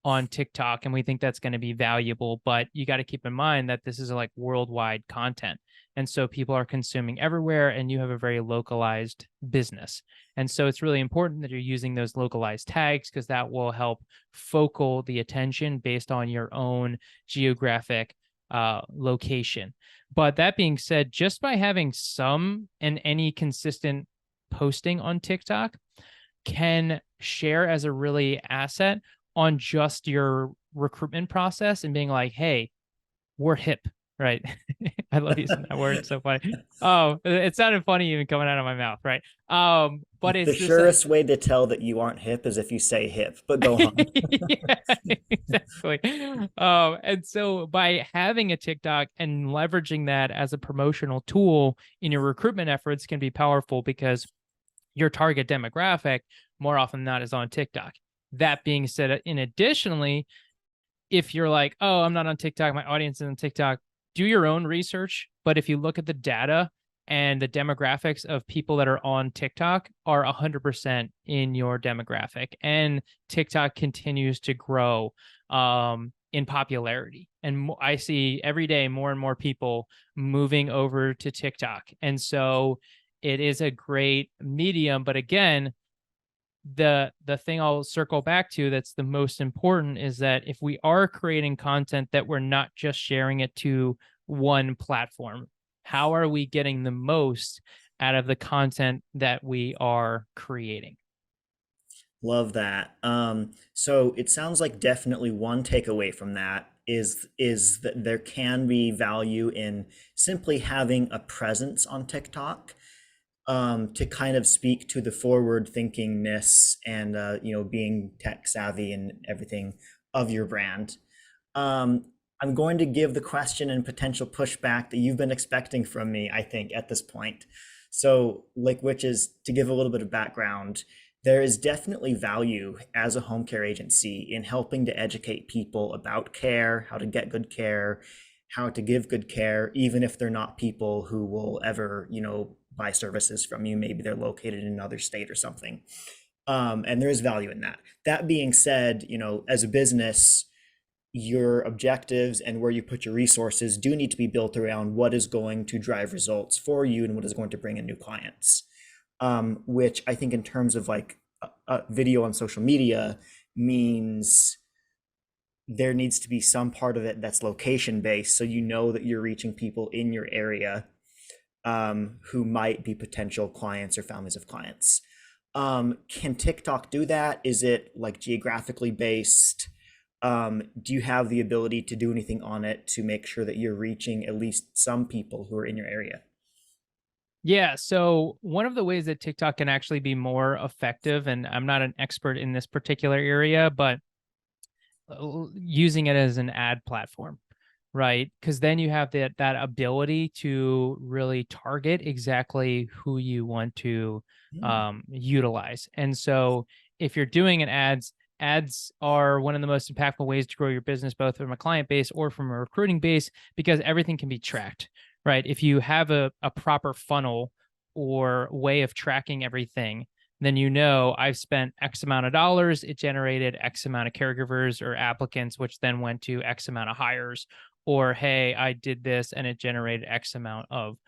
on TikTok, and we think that's going to be valuable. But you got to keep in mind that this is like worldwide content. And so people are consuming everywhere, and you have a very localized business. And so it's really important that you're using those localized tags, because that will help focal the attention based on your own geographic location. But that being said, just by having some and any consistent posting on TikTok can share as a really asset on just your recruitment process, and being like, hey, we're hip, right? I love using that word. It's so funny. Oh, it sounded funny even coming out of my mouth, right? But The it's just surest way to tell that you aren't hip is if you say hip, but go on. yeah, exactly. And so by having a TikTok and leveraging that as a promotional tool in your recruitment efforts can be powerful, because your target demographic more often than not is on TikTok. That being said, in additionally, if you're like, oh, I'm not on TikTok, my audience is on TikTok, do your own research. But if you look at the data and the demographics of people that are on TikTok are 100% in your demographic, and TikTok continues to grow in popularity. And I see every day more and more people moving over to TikTok. And so it is a great medium. But again, the thing I'll circle back to that's the most important is that if we are creating content, that we're not just sharing it to one platform. How are we getting the most out of the content that we are creating? Love that. So it sounds like definitely one takeaway from that is that there can be value in simply having a presence on TikTok, to kind of speak to the forward thinkingness and being tech savvy and everything of your brand. I'm going to give the question and potential pushback that you've been expecting from me, I think, at this point. So, like, which is to give a little bit of background. There is definitely value as a home care agency in helping to educate people about care, how to get good care, how to give good care, even if they're not people who will ever, buy services from you. Maybe they're located in another state or something. And there is value in that. That being said, as a business, your objectives and where you put your resources do need to be built around what is going to drive results for you and what is going to bring in new clients. Which I think in terms of like a video on social media means there needs to be some part of it that's location based. So that you're reaching people in your area who might be potential clients or families of clients. Can TikTok do that? Is it like geographically based? Do you have the ability to do anything on it to make sure that you're reaching at least some people who are in your area? Yeah. So one of the ways that TikTok can actually be more effective, and I'm not an expert in this particular area, but using it as an ad platform, right? Because then you have that ability to really target exactly who you want to utilize. And so if you're doing an ads are one of the most impactful ways to grow your business, both from a client base or from a recruiting base, because everything can be tracked, right? If you have a proper funnel or way of tracking everything, then I've spent X amount of dollars, it generated X amount of caregivers or applicants, which then went to X amount of hires. Or, hey, I did this and it generated X amount of,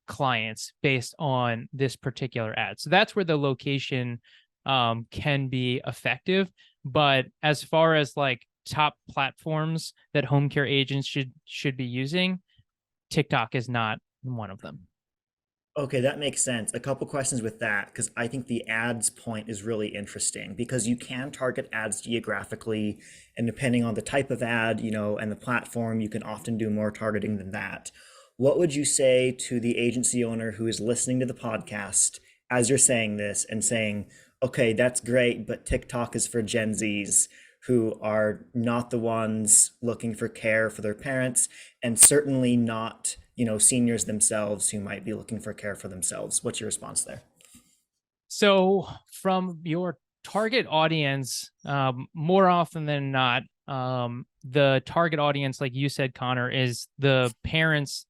clients based on this particular ad. So that's where the location can be effective. But as far as like top platforms that home care agents should be using, TikTok is not one of them. Okay, that makes sense. A couple questions with that, because I think the ads point is really interesting because you can target ads geographically, and depending on the type of ad, and the platform, you can often do more targeting than that. What would you say to the agency owner who is listening to the podcast as you're saying this and saying, okay, that's great, but TikTok is for Gen Zs who are not the ones looking for care for their parents, and certainly not seniors themselves who might be looking for care for themselves? What's your response there? So from your target audience, more often than not, the target audience, like you said, Connor, is the parents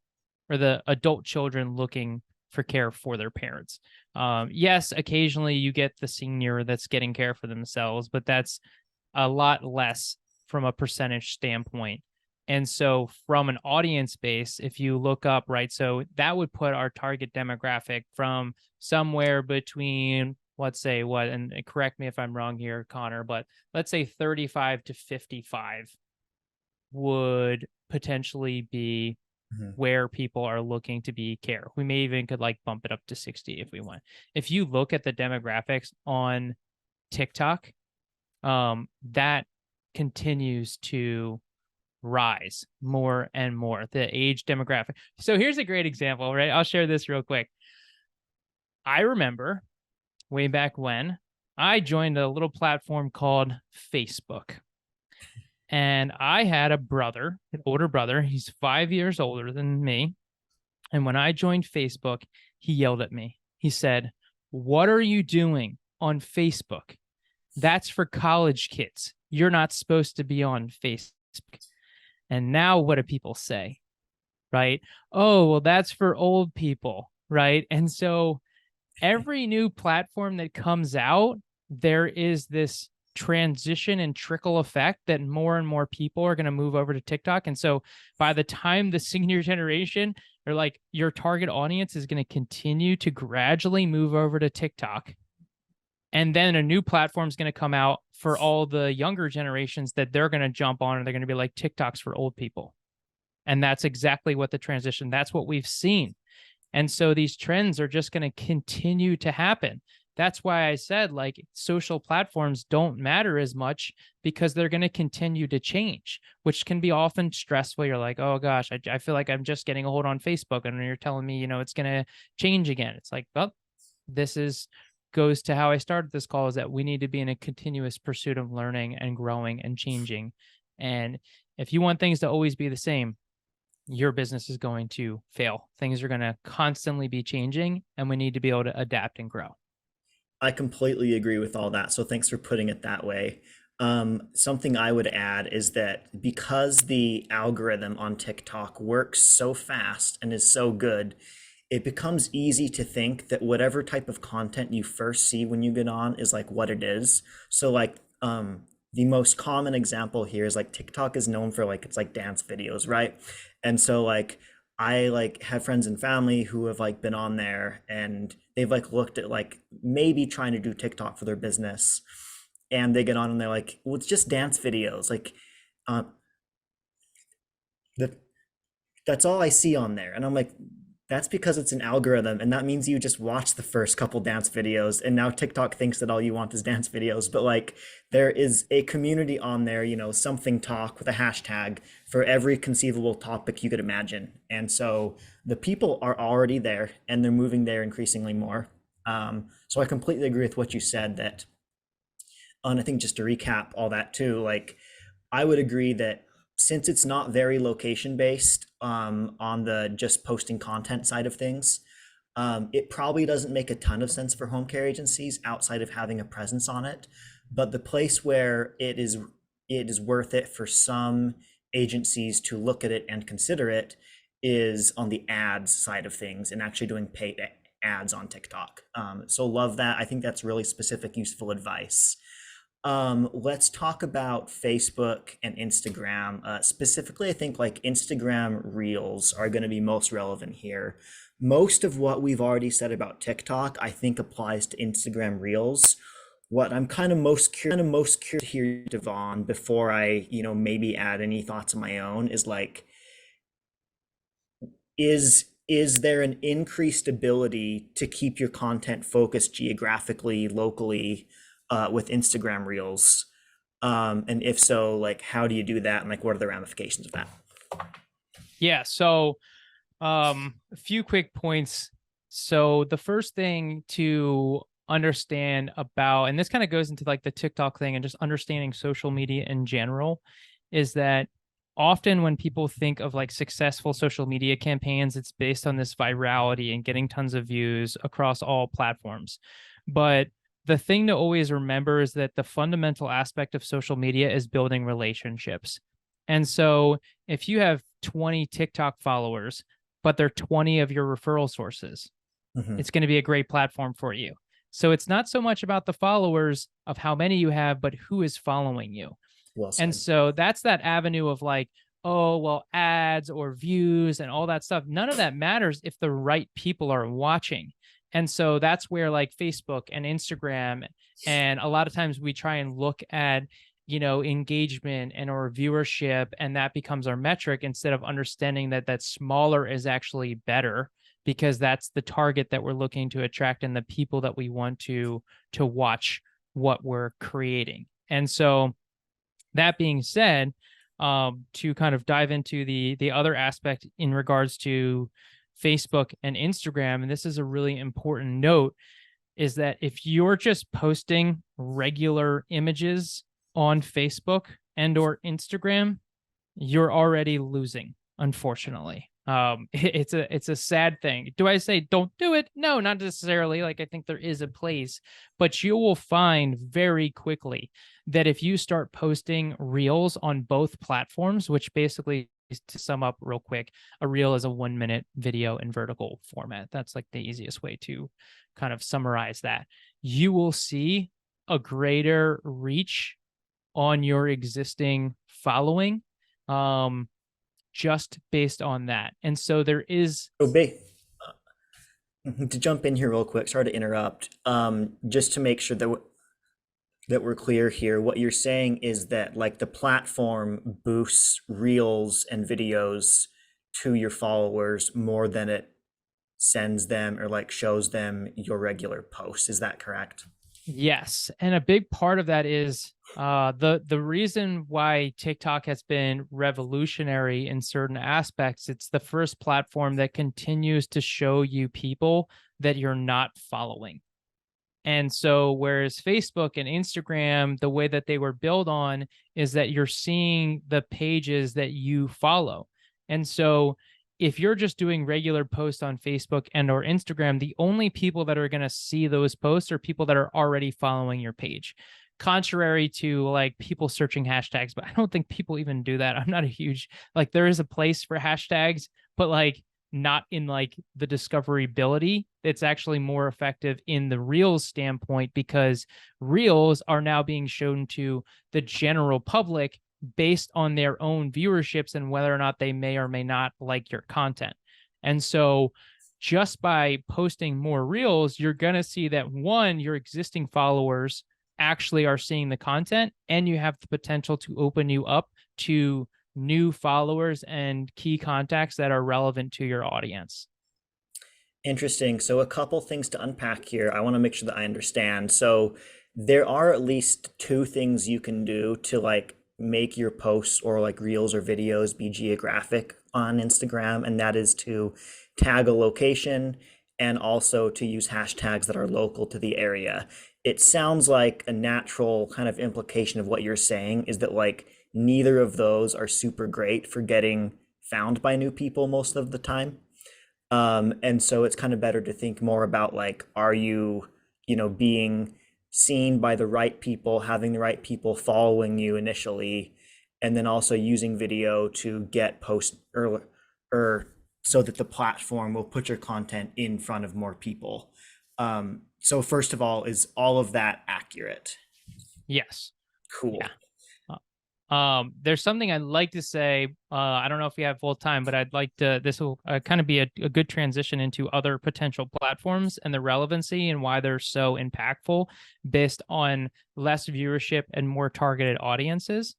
or the adult children looking for care for their parents. Yes, occasionally you get the senior that's getting care for themselves, but that's a lot less from a percentage standpoint. And so from an audience base, if you look up, right, so that would put our target demographic from somewhere between, let's say what, and correct me if I'm wrong here, Connor, but let's say 35 to 55 would potentially be where people are looking to be care. We may even could like bump it up to 60 if we want. If you look at the demographics on TikTok, that continues to rise more and more, the age demographic. So here's a great example, right? I'll share this real quick. I remember way back when I joined a little platform called Facebook. And I had a brother, an older brother. He's 5 years older than me. And when I joined Facebook, he yelled at me. He said, "What are you doing on Facebook? That's for college kids. You're not supposed to be on Facebook." And now what do people say? Right? "Oh, well, that's for old people." Right? And so every new platform that comes out, there is this transition and trickle effect that more and more people are going to move over to TikTok. And so by the time the senior generation, or like your target audience, is going to continue to gradually move over to TikTok, and then a new platform is going to come out for all the younger generations that they're going to jump on, and they're going to be like, TikTok's for old people. And that's exactly what the transition, that's what we've seen. And so these trends are just going to continue to happen. That's why I said like social platforms don't matter as much, because they're going to continue to change, which can be often stressful. You're like, oh gosh, I feel like I'm just getting a hold on Facebook, and you're telling me, it's going to change again. It's like, well, this goes to how I started this call, is that we need to be in a continuous pursuit of learning and growing and changing. And if you want things to always be the same, your business is going to fail. Things are going to constantly be changing, and we need to be able to adapt and grow. I completely agree with all that. So thanks for putting it that way. Something I would add is that because the algorithm on TikTok works so fast and is so good, it becomes easy to think that whatever type of content you first see when you get on is like what it is. So like the most common example here is like TikTok is known for like, it's like dance videos, right? And so like I like have friends and family who have like been on there, and they've like looked at like maybe trying to do TikTok for their business, and they get on and they're like, well, it's just dance videos. Like uh, that that's all I see on there. And I'm like, that's because it's an algorithm, and that means you just watch the first couple dance videos, and now TikTok thinks that all you want is dance videos. But like there is a community on there, something talk with a hashtag for every conceivable topic you could imagine. And so the people are already there, and they're moving there increasingly more. So I completely agree with what you said, that, and I think just to recap all that too, like I would agree that since it's not very location based, on the just posting content side of things, it probably doesn't make a ton of sense for home care agencies outside of having a presence on it. But the place where it is worth it for some agencies to look at it and consider it is on the ads side of things, and actually doing paid ads on TikTok. So love that. I think that's really specific, useful advice. Let's talk about Facebook and Instagram. Specifically, I think like Instagram Reels are going to be most relevant here. Most of what we've already said about TikTok, I think, applies to Instagram Reels. What I'm kind of most curious to hear, Devon, before I, maybe add any thoughts of my own, is like, is there an increased ability to keep your content focused geographically, locally, with Instagram Reels? And if so, like, how do you do that? And like, what are the ramifications of that? Yeah. So a few quick points. So the first thing to understand about, and this kind of goes into like the TikTok thing and just understanding social media in general, is that often when people think of like successful social media campaigns, it's based on this virality and getting tons of views across all platforms. But the thing to always remember is that the fundamental aspect of social media is building relationships. And so if you have 20 TikTok followers, but they're 20 of your referral sources, it's going to be a great platform for you. So it's not so much about the followers of how many you have, but who is following you. Well And said. so that's that avenue of like, oh, well, ads or views and all that stuff. None of that matters if the right people are watching. And so that's where like Facebook and Instagram, and a lot of times we try and look at, engagement and our viewership, and that becomes our metric instead of understanding that smaller is actually better, because that's the target that we're looking to attract and the people that we want to watch what we're creating. And so that being said, to kind of dive into the other aspect in regards to Facebook and Instagram, and this is a really important note, is that if you're just posting regular images on Facebook and or Instagram, you're already losing, unfortunately. It's a sad thing. Do I say don't do it? No, not necessarily. Like, I think there is a place, but you will find very quickly that if you start posting reels on both platforms, which basically, to sum up real quick, a reel is a 1-minute video in vertical format. That's like the easiest way to kind of summarize that. You will see a greater reach on your existing following, just based on that. And so there is. So, to jump in here real quick, sorry to interrupt. Just to make sure that we're clear here, what you're saying is that like the platform boosts reels and videos to your followers more than it sends them or like shows them your regular posts. Is that correct? Yes, and a big part of that is the reason why TikTok has been revolutionary in certain aspects. It's the first platform that continues to show you people that you're not following. And so whereas Facebook and Instagram, the way that they were built on is that you're seeing the pages that you follow. And so if you're just doing regular posts on Facebook and or Instagram, the only people that are going to see those posts are people that are already following your page. Contrary to like people searching hashtags, but I don't think people even do that. I'm not a huge, like, there is a place for hashtags, but like not in like the discoverability. It's actually more effective in the Reels standpoint, because Reels are now being shown to the general public based on their own viewerships and whether or not they may or may not like your content. And so just by posting more Reels, you're going to see that, one, your existing followers actually are seeing the content, and you have the potential to open you up to new followers and key contacts that are relevant to your audience. Interesting. So a couple things to unpack here. I want to make sure that I understand. So there are at least two things you can do to like make your posts or like reels or videos be geographic on Instagram, and that is to tag a location and also to use hashtags that are local to the area. It sounds like a natural kind of implication of what you're saying is that like neither of those are super great for getting found by new people most of the time. And so it's kind of better to think more about like, are you, being seen by the right people, having the right people following you initially, and then also using video to get post or so that the platform will put your content in front of more people. So first of all, is all of that accurate? Yes. Cool. Yeah. There's something I'd like to say. I don't know if we have full time, but I'd like to, this will kind of be a good transition into other potential platforms and the relevancy and why they're so impactful based on less viewership and more targeted audiences.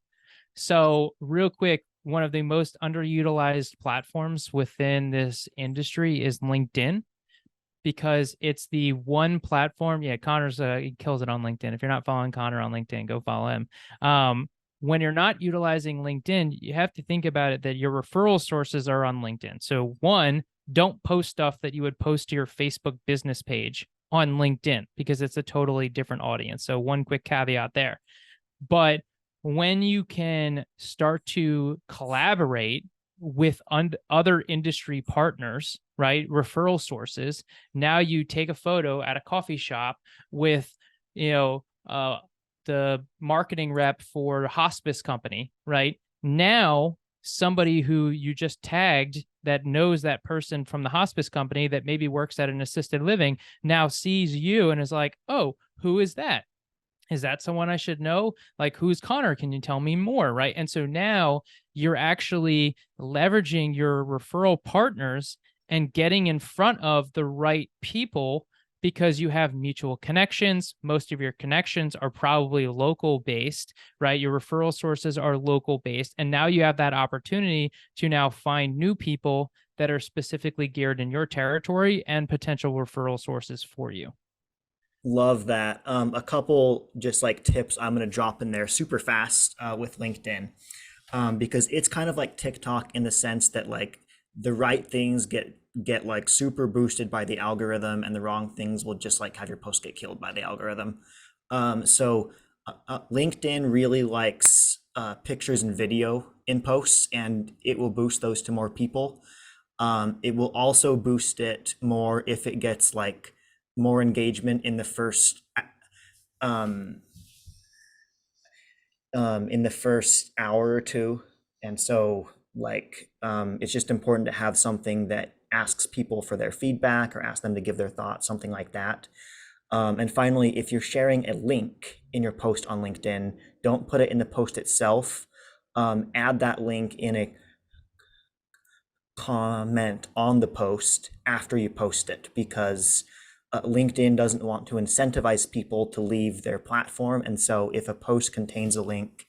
So real quick, one of the most underutilized platforms within this industry is LinkedIn, because it's the one platform. Yeah, Connor's he kills it on LinkedIn. If you're not following Connor on LinkedIn, go follow him. When you're not utilizing LinkedIn, you have to think about it that your referral sources are on LinkedIn. So one, don't post stuff that you would post to your Facebook business page on LinkedIn, because it's a totally different audience. So one quick caveat there. But when you can start to collaborate with other industry partners, right, referral sources, now you take a photo at a coffee shop with, the marketing rep for a hospice company, right? Now somebody who you just tagged that knows that person from the hospice company that maybe works at an assisted living now sees you and is like, oh, who is that? Is that someone I should know? Like, who's Connor? Can you tell me more? Right. And so now you're actually leveraging your referral partners and getting in front of the right people because you have mutual connections. Most of your connections are probably local based, right? Your referral sources are local based. And now you have that opportunity to now find new people that are specifically geared in your territory and potential referral sources for you. Love that. A couple just like tips I'm going to drop in there super fast with LinkedIn, because it's kind of like TikTok in the sense that like the right things get like super boosted by the algorithm, and the wrong things will just like have your post get killed by the algorithm. LinkedIn really likes pictures and video in posts, and it will boost those to more people. It will also boost it more if it gets like more engagement um, in the first hour or two. And so like it's just important to have something that asks people for their feedback or asks them to give their thoughts, something like that. And finally, if you're sharing a link in your post on LinkedIn, don't put it in the post itself. Add that link in a comment on the post after you post it, because LinkedIn doesn't want to incentivize people to leave their platform. And so if a post contains a link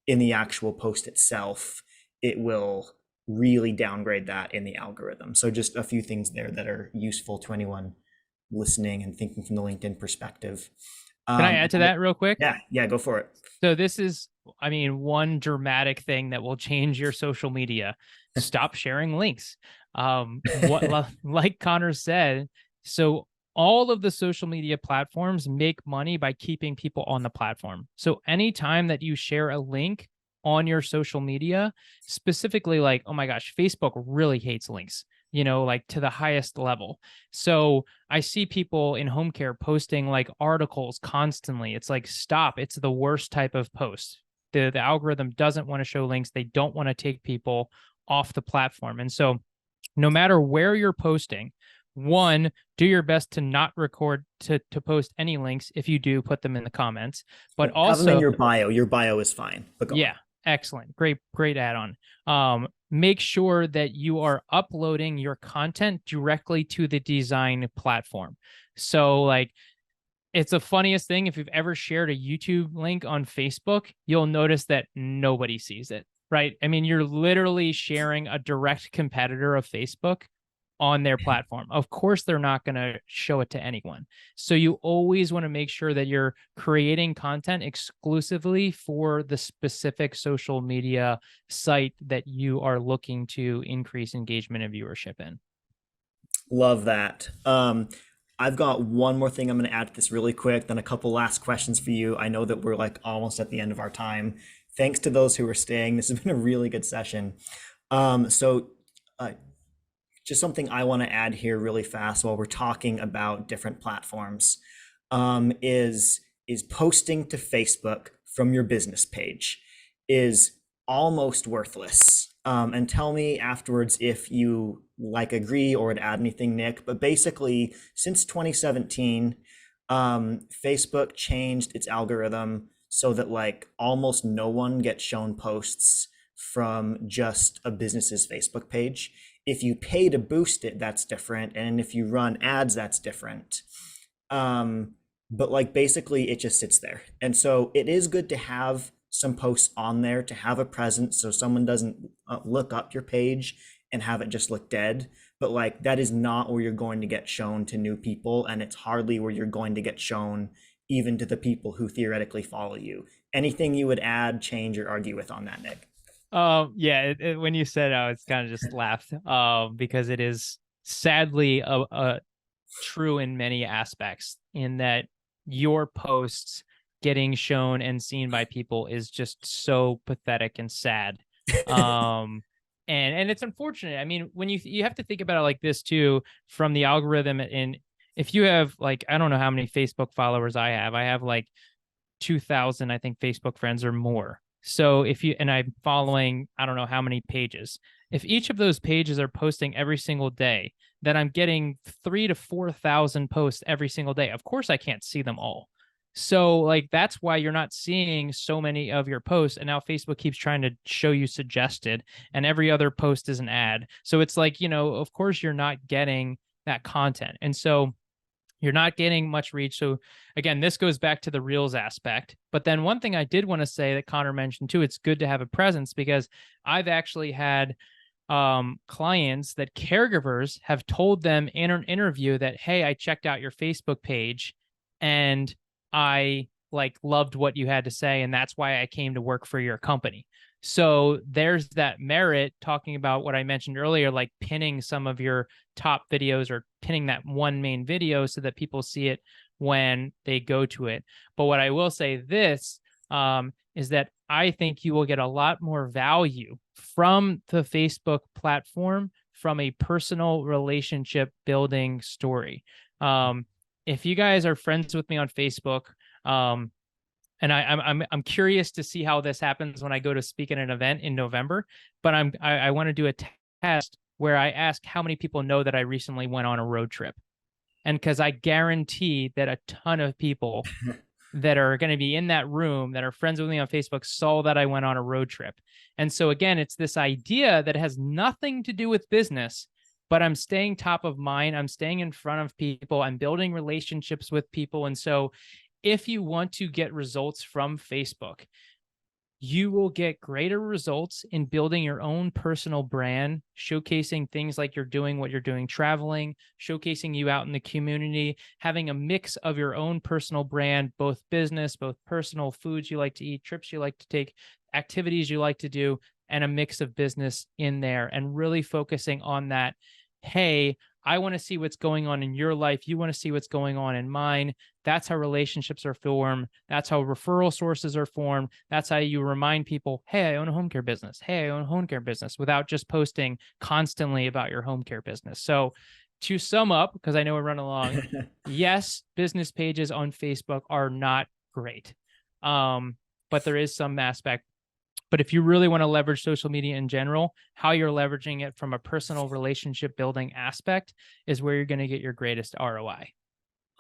in the actual post itself, it will really downgrade that in the algorithm. So just a few things there that are useful to anyone listening and thinking from the LinkedIn perspective. Can I add to that real quick? Yeah, go for it. So this is, I mean, one dramatic thing that will change your social media. Stop sharing links. Like Connor said, so all of the social media platforms make money by keeping people on the platform. So anytime that you share a link on your social media, specifically like, oh my gosh, Facebook really hates links, like to the highest level. So I see people in home care posting like articles constantly. It's like, stop. It's the worst type of post. The algorithm doesn't want to show links. They don't want to take people off the platform. And so no matter where you're posting, one, do your best to not record to post any links. If you do, put them in the comments. But have them in also your bio. Your bio is fine. But go yeah, on. excellent. Great add-on. Make sure that you are uploading your content directly to the design platform. So like it's the funniest thing. If you've ever shared a YouTube link on Facebook, you'll notice that nobody sees it, right? I mean, you're literally sharing a direct competitor of Facebook on their platform. Of course, they're not going to show it to anyone. So you always want to make sure that you're creating content exclusively for the specific social media site that you are looking to increase engagement and viewership in. Love that. I've got one more thing I'm going to add to this really quick, then a couple last questions for you. I know that we're like almost at the end of our time. Thanks to those who are staying. This has been a really good session. Just something I want to add here really fast while we're talking about different platforms, is posting to Facebook from your business page is almost worthless. And tell me afterwards if you like agree or would add anything, Nick. But basically, since 2017, Facebook changed its algorithm so that like almost no one gets shown posts from just a business's Facebook page. If you pay to boost it, that's different. And if you run ads, that's different. But like basically it just sits there. And so it is good to have some posts on there to have a presence so someone doesn't look up your page and have it just look dead. But like that is not where you're going to get shown to new people, and it's hardly where you're going to get shown even to the people who theoretically follow you. Anything you would add, change, or argue with on that, Nick? Yeah, when you said it's kind of just laughed because it is sadly a true in many aspects, in that your posts getting shown and seen by people is just so pathetic and sad. And it's unfortunate. I mean, when you have to think about it like this too, from the algorithm. And if you have like, I don't know how many Facebook followers I have like 2,000, I think, Facebook friends or more. So if you, and I'm following, I don't know how many pages, if each of those pages are posting every single day, then I'm getting 3 to 4 thousand posts every single day. Of course, I can't see them all. So like that's why you're not seeing so many of your posts. And now Facebook keeps trying to show you suggested, and every other post is an ad. So it's like, of course you're not getting that content. And so you're not getting much reach. So again, this goes back to the reels aspect. But then one thing I did want to say that Connor mentioned too, it's good to have a presence, because I've actually had clients that caregivers have told them in an interview that, hey, I checked out your Facebook page and I like loved what you had to say, and that's why I came to work for your company. So there's that merit, talking about what I mentioned earlier, like pinning some of your top videos or pinning that one main video so that people see it when they go to it. But what I will say this is that I think you will get a lot more value from the Facebook platform from a personal relationship building story. If you guys are friends with me on Facebook, and I'm curious to see how this happens when I go to speak at an event in November. But I want to do a test where I ask how many people know that I recently went on a road trip, and because I guarantee that a ton of people that are going to be in that room that are friends with me on Facebook saw that I went on a road trip. And so again, it's this idea that has nothing to do with business, but I'm staying top of mind. I'm staying in front of people. I'm building relationships with people. And so if you want to get results from Facebook, you will get greater results in building your own personal brand, showcasing things like you're doing, what you're doing, traveling, showcasing you out in the community, having a mix of your own personal brand, both business, both personal, foods you like to eat, trips you like to take, activities you like to do, and a mix of business in there, and really focusing on that. Hey, I want to see what's going on in your life. You want to see what's going on in mine. That's how relationships are formed. That's how referral sources are formed. That's how you remind people, hey, I own a home care business. Hey, I own a home care business, without just posting constantly about your home care business. So to sum up, because I know we're running along, yes, business pages on Facebook are not great. But there is some aspect. But if you really want to leverage social media in general, how you're leveraging it from a personal relationship building aspect is where you're going to get your greatest ROI.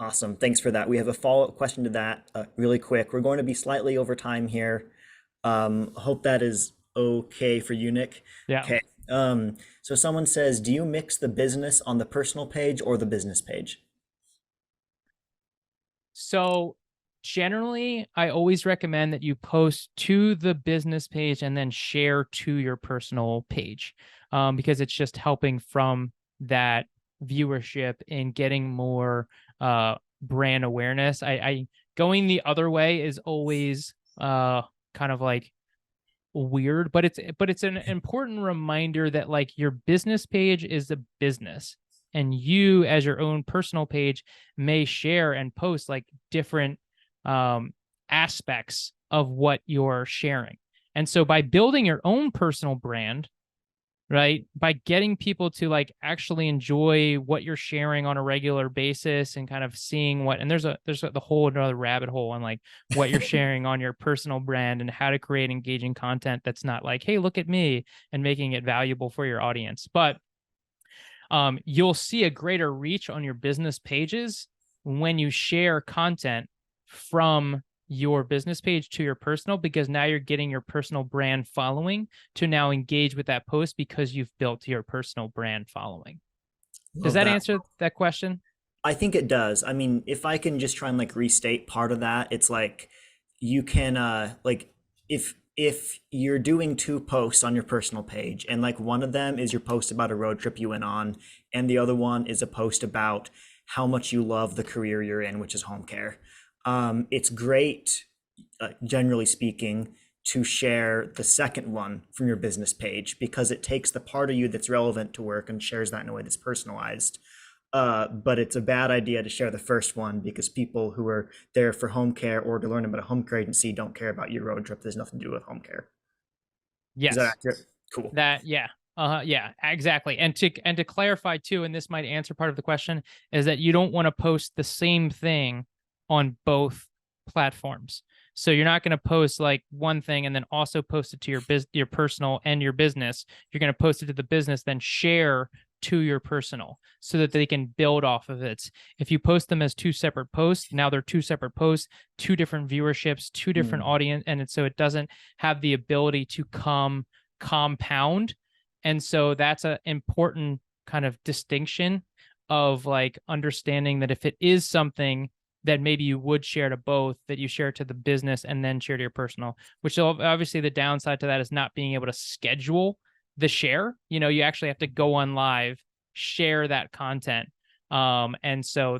Awesome. Thanks for that. We have a follow-up question to that really quick. We're going to be slightly over time here. Hope that is okay for you, Nick. Yeah. Okay. So someone says, do you mix the business on the personal page or the business page? So generally, I always recommend that you post to the business page and then share to your personal page, because it's just helping from that viewership and getting more brand awareness. I going the other way is always kind of like weird, but it's an important reminder that like your business page is a business, and you as your own personal page may share and post like different aspects of what you're sharing. And so by building your own personal brand, right, by getting people to like actually enjoy what you're sharing on a regular basis and kind of seeing what, and there's the whole another rabbit hole on like what you're sharing on your personal brand and how to create engaging content that's not like, hey, look at me, and making it valuable for your audience. But you'll see a greater reach on your business pages when you share content from your business page to your personal, because now you're getting your personal brand following to now engage with that post because you've built your personal brand following. Does Love that that. answer that question? I think it does. I mean, if I can just try and like restate part of that, it's like you can like if you're doing two posts on your personal page, and like one of them is your post about a road trip you went on, and the other one is a post about how much you love the career you're in, which is home care. It's great, generally speaking, to share the second one from your business page, because it takes the part of you that's relevant to work and shares that in a way that's personalized. But it's a bad idea to share the first one, because people who are there for home care or to learn about a home care agency don't care about your road trip. There's nothing to do with home care. Is that Yes. accurate? Cool. That, yeah. Yeah, exactly. And to clarify too, and this might answer part of the question, is that you don't want to post the same thing on both platforms. So you're not going to post like one thing and then also post it to your personal and your business. You're going to post it to the business, then share to your personal so that they can build off of it. If you post them as two separate posts, now they're two separate posts, two different viewerships, two different audience, and so it doesn't have the ability to compound. And so that's an important kind of distinction of like understanding that if it is something that maybe you would share to both, that you share to the business and then share to your personal, which obviously the downside to that is not being able to schedule the share. You actually have to go on live, share that content. And so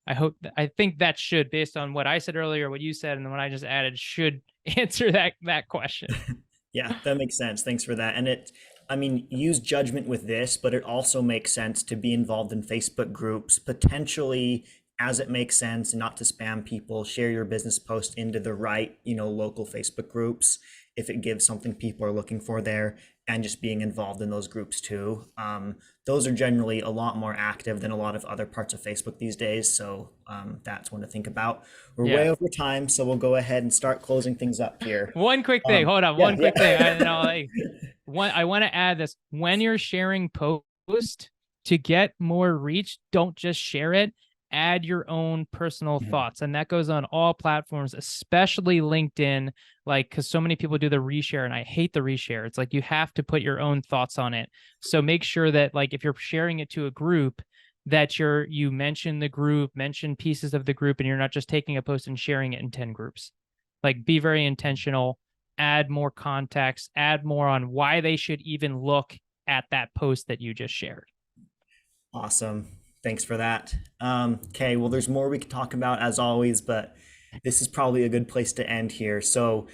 I think that should, based on what I said earlier, what you said, and then what I just added, should answer that question. Yeah, that makes sense. Thanks for that. And I mean, use judgment with this, but it also makes sense to be involved in Facebook groups, potentially as it makes sense, and not to spam people. Share your business post into the right, local Facebook groups if it gives something people are looking for there, and just being involved in those groups too. Those are generally a lot more active than a lot of other parts of Facebook these days. So that's one to think about. We're way over time, so we'll go ahead and start closing things up here. One quick thing. Hold on. One quick thing. I want to add this. When you're sharing post to get more reach, don't just share it. Add your own personal thoughts. And that goes on all platforms, especially LinkedIn, like, because so many people do the reshare, and I hate the reshare. It's like you have to put your own thoughts on it. So make sure that, like, if you're sharing it to a group, that you mention the group, mention pieces of the group, and you're not just taking a post and sharing it in 10 groups. Like, be very intentional, add more context, add more on why they should even look at that post that you just shared. Awesome. Thanks for that. Okay, well, there's more we could talk about as always, but this is probably a good place to end here. So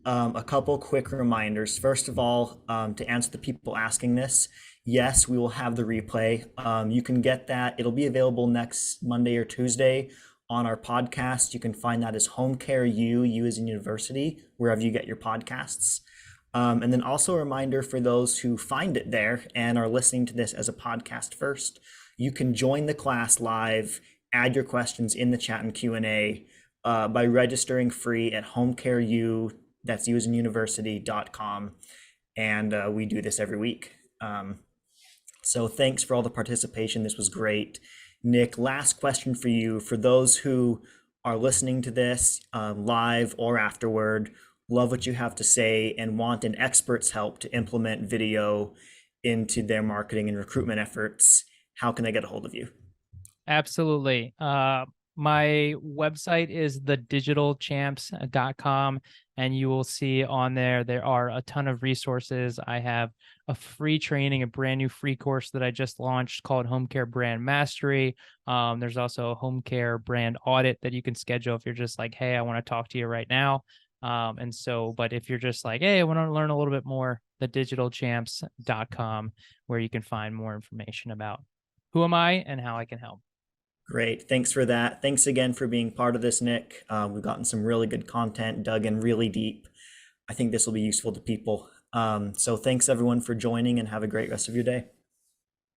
a couple quick reminders. First of all, to answer the people asking this, yes, we will have the replay. You can get that. It'll be available next Monday or Tuesday on our podcast. You can find that as Home Care U as in university, wherever you get your podcasts. And then also a reminder for those who find it there and are listening to this as a podcast first, you can join the class live, add your questions in the chat and Q&A by registering free at homecareu, that's U as in university.com. And we do this every week. So thanks for all the participation. This was great. Nick, last question for you. For those who are listening to this live or afterward, love what you have to say and want an expert's help to implement video into their marketing and recruitment efforts, how can they get a hold of you? Absolutely. My website is thedigitalchamps.com, and you will see on there are a ton of resources. I have a free training, a brand new free course that I just launched called Home Care Brand Mastery. There's also a home care brand audit that you can schedule if you're just like, hey, I want to talk to you right now. But if you're just like, hey, I want to learn a little bit more, thedigitalchamps.com, where you can find more information about who am I and how I can help. Great. Thanks for that. Thanks again for being part of this, Nick. We've gotten some really good content, dug in really deep. I think this will be useful to people. So thanks everyone for joining, and have a great rest of your day.